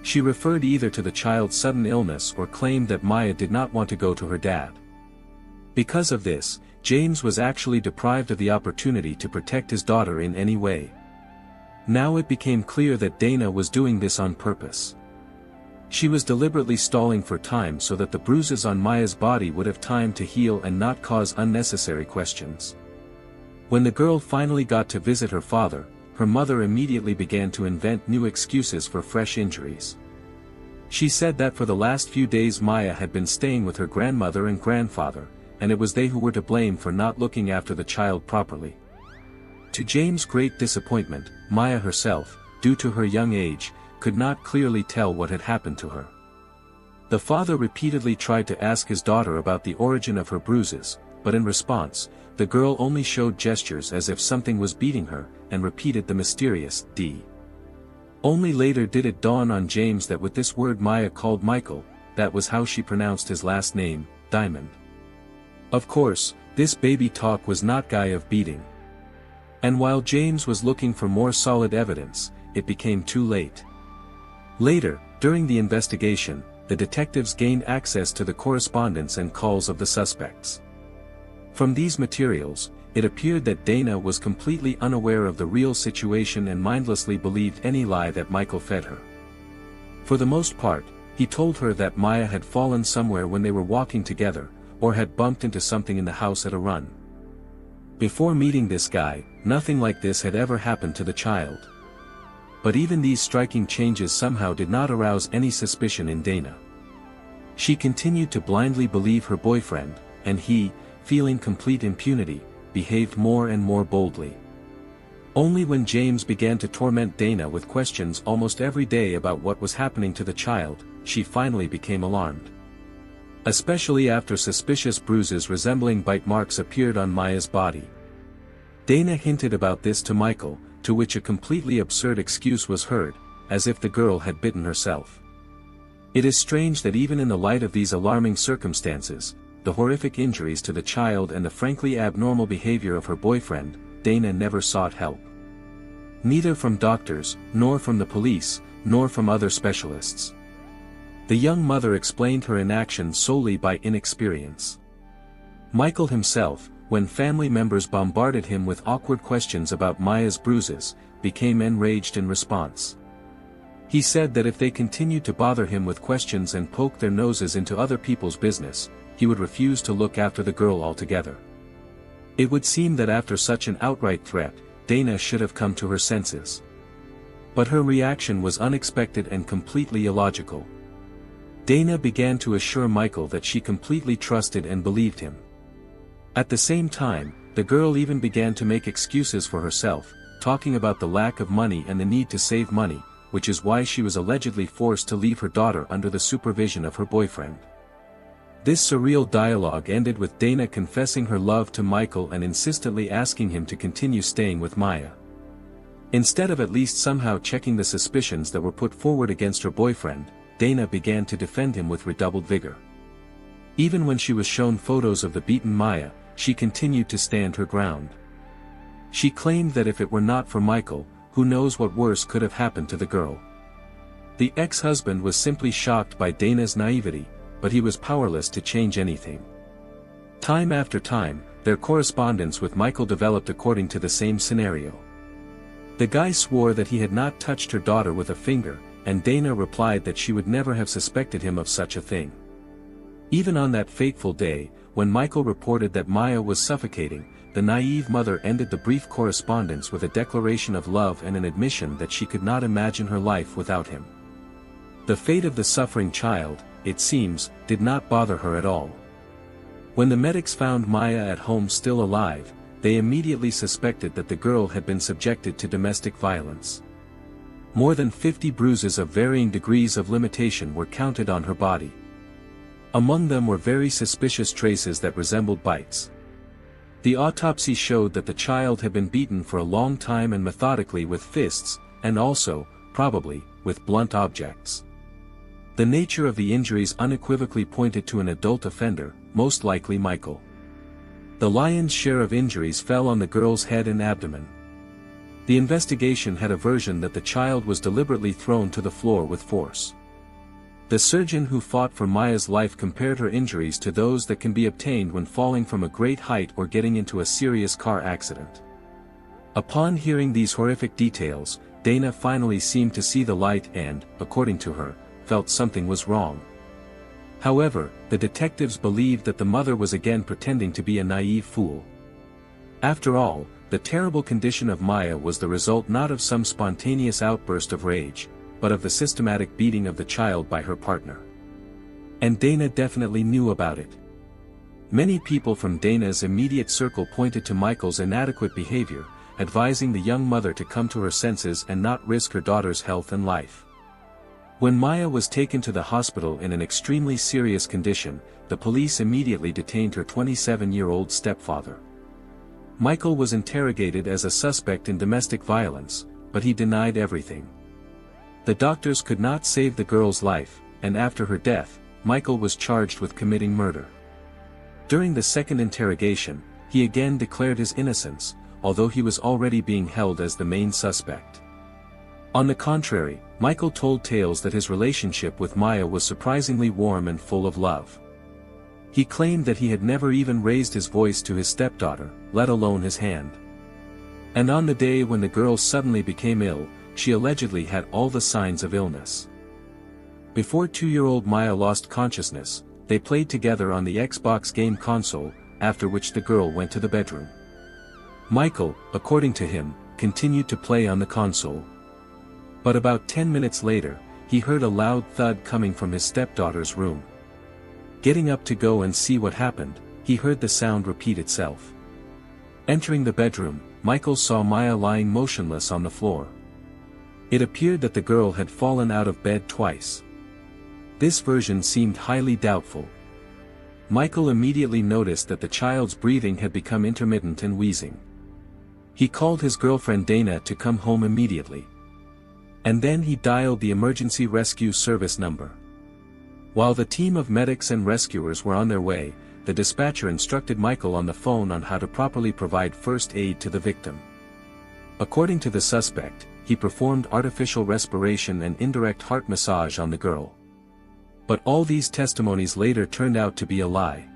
She referred either to the child's sudden illness or claimed that Maya did not want to go to her dad. Because of this, James was actually deprived of the opportunity to protect his daughter in any way. Now it became clear that Dana was doing this on purpose. She was deliberately stalling for time so that the bruises on Maya's body would have time to heal and not cause unnecessary questions. When the girl finally got to visit her father, her mother immediately began to invent new excuses for fresh injuries. She said that for the last few days Maya had been staying with her grandmother and grandfather, and it was they who were to blame for not looking after the child properly. To James' great disappointment, Maya herself, due to her young age, could not clearly tell what had happened to her. The father repeatedly tried to ask his daughter about the origin of her bruises, but in response, the girl only showed gestures as if something was beating her, and repeated the mysterious D. Only later did it dawn on James that with this word Maya called Michael, that was how she pronounced his last name, Diamond. Of course, this baby talk was not guy of beating. And while James was looking for more solid evidence, it became too late. Later, during the investigation, the detectives gained access to the correspondence and calls of the suspects. From these materials, it appeared that Dana was completely unaware of the real situation and mindlessly believed any lie that Michael fed her. For the most part, he told her that Maya had fallen somewhere when they were walking together, or had bumped into something in the house at a run. Before meeting this guy, nothing like this had ever happened to the child. But even these striking changes somehow did not arouse any suspicion in Dana. She continued to blindly believe her boyfriend, and he, feeling complete impunity, behaved more and more boldly. Only when James began to torment Dana with questions almost every day about what was happening to the child, she finally became alarmed. Especially after suspicious bruises resembling bite marks appeared on Maya's body. Dana hinted about this to Michael, to which a completely absurd excuse was heard, as if the girl had bitten herself. It is strange that even in the light of these alarming circumstances, the horrific injuries to the child and the frankly abnormal behavior of her boyfriend, Dana never sought help. Neither from doctors, nor from the police, nor from other specialists. The young mother explained her inaction solely by inexperience. Michael himself, when family members bombarded him with awkward questions about Maya's bruises, became enraged in response. He said that if they continued to bother him with questions and poke their noses into other people's business, he would refuse to look after the girl altogether. It would seem that after such an outright threat, Dana should have come to her senses. But her reaction was unexpected and completely illogical. Dana began to assure Michael that she completely trusted and believed him. At the same time, The girl even began to make excuses for herself, talking about the lack of money and the need to save money, which is why she was allegedly forced to leave her daughter under the supervision of her boyfriend. This surreal dialogue ended with Dana confessing her love to Michael and insistently asking him to continue staying with Maya. Instead of at least somehow checking the suspicions that were put forward against her boyfriend, Dana began to defend him with redoubled vigor. Even when she was shown photos of the beaten Maya, she continued to stand her ground. She claimed that if it were not for Michael, who knows what worse could have happened to the girl. The ex-husband was simply shocked by Dana's naivety, but he was powerless to change anything. Time after time, their correspondence with Michael developed according to the same scenario. The guy swore that he had not touched her daughter with a finger, and Dana replied that she would never have suspected him of such a thing. Even on that fateful day, when Michael reported that Maya was suffocating, the naive mother ended the brief correspondence with a declaration of love and an admission that she could not imagine her life without him. The fate of the suffering child, it seems, did not bother her at all. When the medics found Maya at home still alive, they immediately suspected that the girl had been subjected to domestic violence. More than 50 bruises of varying degrees of limitation were counted on her body. Among them were very suspicious traces that resembled bites. The autopsy showed that the child had been beaten for a long time and methodically with fists, and also, probably, with blunt objects. The nature of the injuries unequivocally pointed to an adult offender, most likely Michael. The lion's share of injuries fell on the girl's head and abdomen. The investigation had a version that the child was deliberately thrown to the floor with force. The surgeon who fought for Maya's life compared her injuries to those that can be obtained when falling from a great height or getting into a serious car accident. Upon hearing these horrific details, Dana finally seemed to see the light and, according to her, felt something was wrong. However, the detectives believed that the mother was again pretending to be a naive fool. After all, the terrible condition of Maya was the result not of some spontaneous outburst of rage, but of the systematic beating of the child by her partner. And Dana definitely knew about it. Many people from Dana's immediate circle pointed to Michael's inadequate behavior, advising the young mother to come to her senses and not risk her daughter's health and life. When Maya was taken to the hospital in an extremely serious condition, the police immediately detained her 27-year-old stepfather. Michael was interrogated as a suspect in domestic violence, but he denied everything. The doctors could not save the girl's life, and after her death, Michael was charged with committing murder. During the second interrogation, he again declared his innocence, although he was already being held as the main suspect. On the contrary, Michael told tales that his relationship with Maya was surprisingly warm and full of love. He claimed that he had never even raised his voice to his stepdaughter, let alone his hand. And on the day when the girl suddenly became ill, she allegedly had all the signs of illness. Before 2-year-old Maya lost consciousness, they played together on the Xbox game console, after which the girl went to the bedroom. Michael, according to him, continued to play on the console. But about 10 minutes later, he heard a loud thud coming from his stepdaughter's room. Getting up to go and see what happened, he heard the sound repeat itself. Entering the bedroom, Michael saw Maya lying motionless on the floor. It appeared that the girl had fallen out of bed twice. This version seemed highly doubtful. Michael immediately noticed that the child's breathing had become intermittent and wheezing. He called his girlfriend Dana to come home immediately. And then he dialed the emergency rescue service number. While the team of medics and rescuers were on their way, the dispatcher instructed Michael on the phone on how to properly provide first aid to the victim. According to the suspect, he performed artificial respiration and indirect heart massage on the girl. But all these testimonies later turned out to be a lie.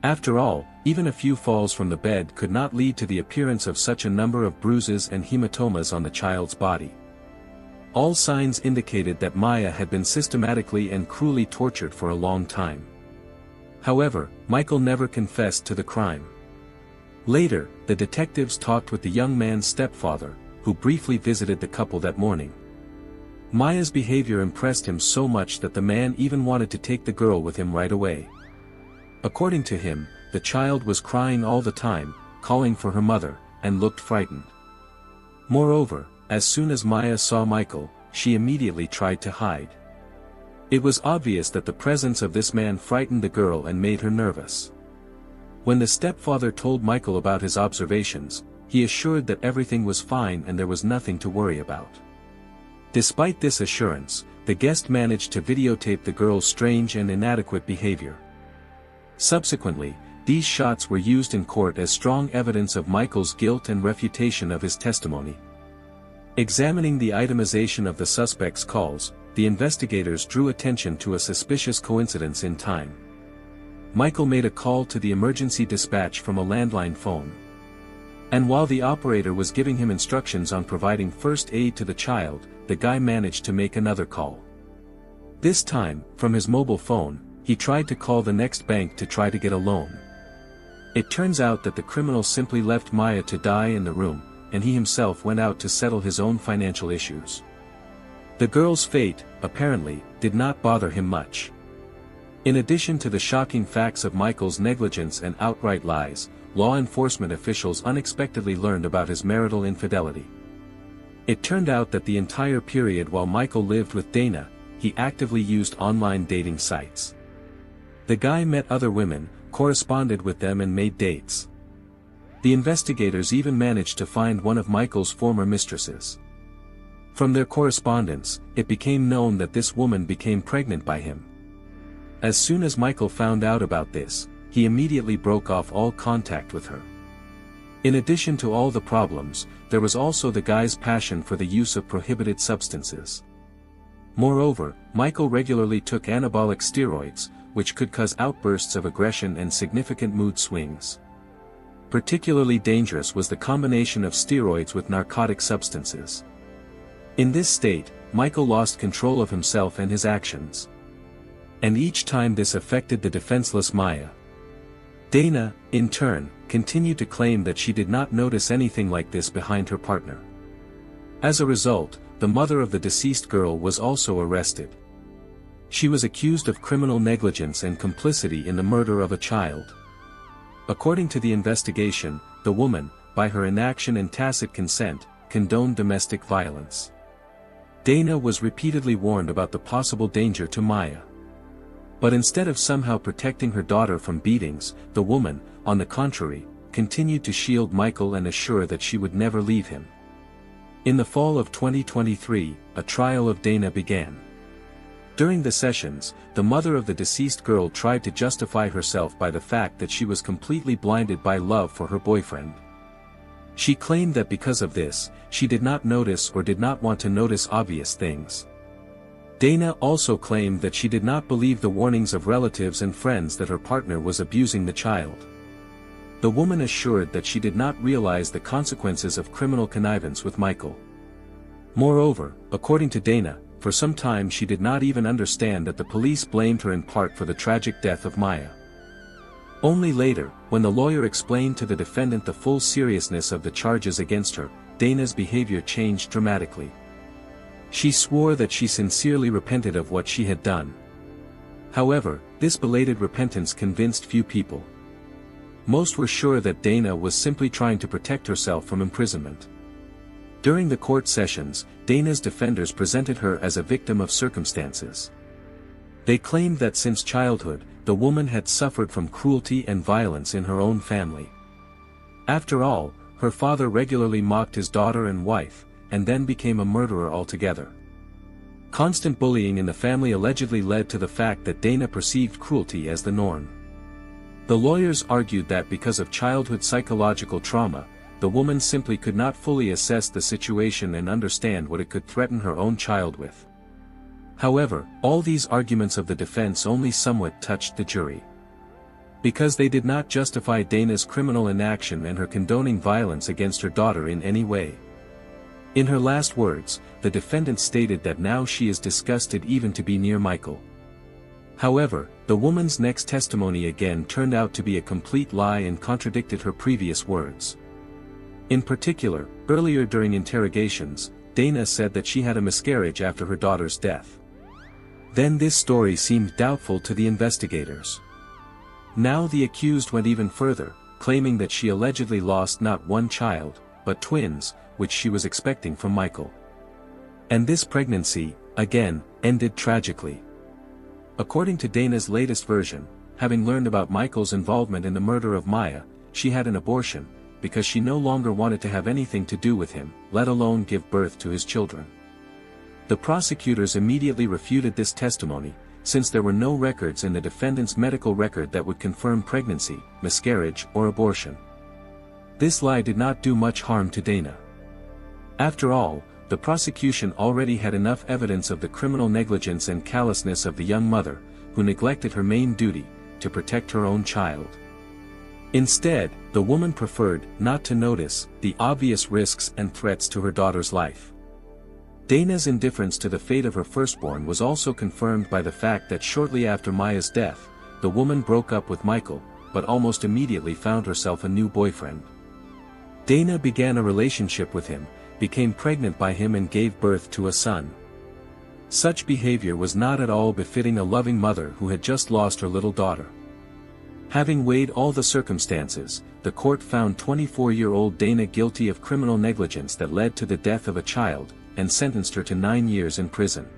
After all, even a few falls from the bed could not lead to the appearance of such a number of bruises and hematomas on the child's body. All signs indicated that Maya had been systematically and cruelly tortured for a long time. However, Michael never confessed to the crime. Later, the detectives talked with the young man's stepfather, who briefly visited the couple that morning. Maya's behavior impressed him so much that the man even wanted to take the girl with him right away. According to him, the child was crying all the time, calling for her mother, and looked frightened. Moreover, as soon as Maya saw Michael, she immediately tried to hide. It was obvious that the presence of this man frightened the girl and made her nervous. When the stepfather told Michael about his observations, he assured that everything was fine and there was nothing to worry about. Despite this assurance, the guest managed to videotape the girl's strange and inadequate behavior. Subsequently, these shots were used in court as strong evidence of Michael's guilt and refutation of his testimony. Examining the itemization of the suspect's calls, the investigators drew attention to a suspicious coincidence in time. Michael made a call to the emergency dispatch from a landline phone. And while the operator was giving him instructions on providing first aid to the child, the guy managed to make another call. This time, from his mobile phone, he tried to call the next bank to try to get a loan. It turns out that the criminal simply left Maya to die in the room, and he himself went out to settle his own financial issues. The girl's fate, apparently, did not bother him much. In addition to the shocking facts of Michael's negligence and outright lies, law enforcement officials unexpectedly learned about his marital infidelity. It turned out that the entire period while Michael lived with Dana, he actively used online dating sites. The guy met other women, corresponded with them and made dates. The investigators even managed to find one of Michael's former mistresses. From their correspondence, it became known that this woman became pregnant by him. As soon as Michael found out about this, he immediately broke off all contact with her. In addition to all the problems, there was also the guy's passion for the use of prohibited substances. Moreover, Michael regularly took anabolic steroids, which could cause outbursts of aggression and significant mood swings. Particularly dangerous was the combination of steroids with narcotic substances. In this state, Michael lost control of himself and his actions. And each time this affected the defenseless Maya. Dana, in turn, continued to claim that she did not notice anything like this behind her partner. As a result, the mother of the deceased girl was also arrested. She was accused of criminal negligence and complicity in the murder of a child. According to the investigation, the woman, by her inaction and tacit consent, condoned domestic violence. Dana was repeatedly warned about the possible danger to Maya. But instead of somehow protecting her daughter from beatings, the woman, on the contrary, continued to shield Michael and assure that she would never leave him. In the fall of 2023, a trial of Dana began. During the sessions, the mother of the deceased girl tried to justify herself by the fact that she was completely blinded by love for her boyfriend. She claimed that because of this, she did not notice or did not want to notice obvious things. Dana also claimed that she did not believe the warnings of relatives and friends that her partner was abusing the child. The woman assured that she did not realize the consequences of criminal connivance with Michael. Moreover, according to Dana, for some time she did not even understand that the police blamed her in part for the tragic death of Maya. Only later, when the lawyer explained to the defendant the full seriousness of the charges against her, Dana's behavior changed dramatically. She swore that she sincerely repented of what she had done. However, this belated repentance convinced few people. Most were sure that Dana was simply trying to protect herself from imprisonment. During the court sessions, Dana's defenders presented her as a victim of circumstances. They claimed that since childhood, the woman had suffered from cruelty and violence in her own family. After all, her father regularly mocked his daughter and wife, and then became a murderer altogether. Constant bullying in the family allegedly led to the fact that Dana perceived cruelty as the norm. The lawyers argued that because of childhood psychological trauma, the woman simply could not fully assess the situation and understand what it could threaten her own child with. However, all these arguments of the defense only somewhat touched the jury. Because they did not justify Dana's criminal inaction and her condoning violence against her daughter in any way. In her last words, the defendant stated that now she is disgusted even to be near Michael. However, the woman's next testimony again turned out to be a complete lie and contradicted her previous words. In particular, earlier during interrogations, Dana said that she had a miscarriage after her daughter's death. Then this story seemed doubtful to the investigators. Now the accused went even further, claiming that she allegedly lost not one child, but twins, which she was expecting from Michael. And this pregnancy, again, ended tragically. According to Dana's latest version, having learned about Michael's involvement in the murder of Maya, she had an abortion, because she no longer wanted to have anything to do with him, let alone give birth to his children. The prosecutors immediately refuted this testimony, since there were no records in the defendant's medical record that would confirm pregnancy, miscarriage, or abortion. This lie did not do much harm to Dana. After all, the prosecution already had enough evidence of the criminal negligence and callousness of the young mother, who neglected her main duty, to protect her own child. Instead, the woman preferred not to notice the obvious risks and threats to her daughter's life. Dana's indifference to the fate of her firstborn was also confirmed by the fact that shortly after Maya's death, the woman broke up with Michael, but almost immediately found herself a new boyfriend. Dana began a relationship with him, became pregnant by him and gave birth to a son. Such behavior was not at all befitting a loving mother who had just lost her little daughter. Having weighed all the circumstances, the court found 24-year-old Dana guilty of criminal negligence that led to the death of a child, and sentenced her to 9 years in prison.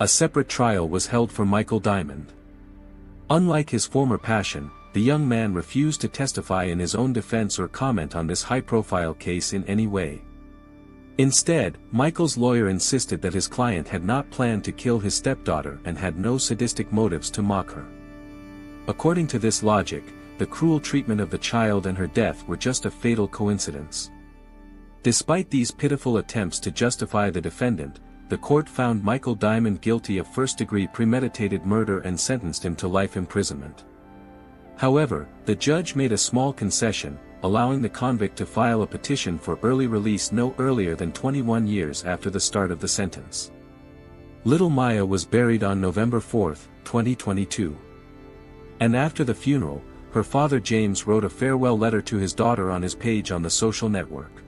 A separate trial was held for Michael Diamond. Unlike his former passion, the young man refused to testify in his own defense or comment on this high-profile case in any way. Instead, Michael's lawyer insisted that his client had not planned to kill his stepdaughter and had no sadistic motives to mock her. According to this logic, the cruel treatment of the child and her death were just a fatal coincidence. Despite these pitiful attempts to justify the defendant, the court found Michael Diamond guilty of first-degree premeditated murder and sentenced him to life imprisonment. However, the judge made a small concession, allowing the convict to file a petition for early release no earlier than 21 years after the start of the sentence. Little Maya was buried on November 4, 2022. And after the funeral, her father James wrote a farewell letter to his daughter on his page on the social network.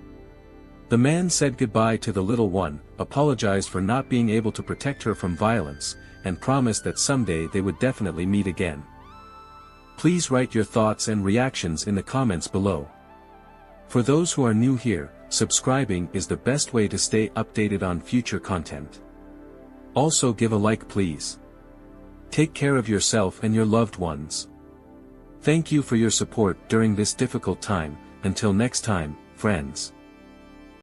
The man said goodbye to the little one, apologized for not being able to protect her from violence, and promised that someday they would definitely meet again. Please write your thoughts and reactions in the comments below. For those who are new here, subscribing is the best way to stay updated on future content. Also give a like please. Take care of yourself and your loved ones. Thank you for your support during this difficult time. Until next time, friends.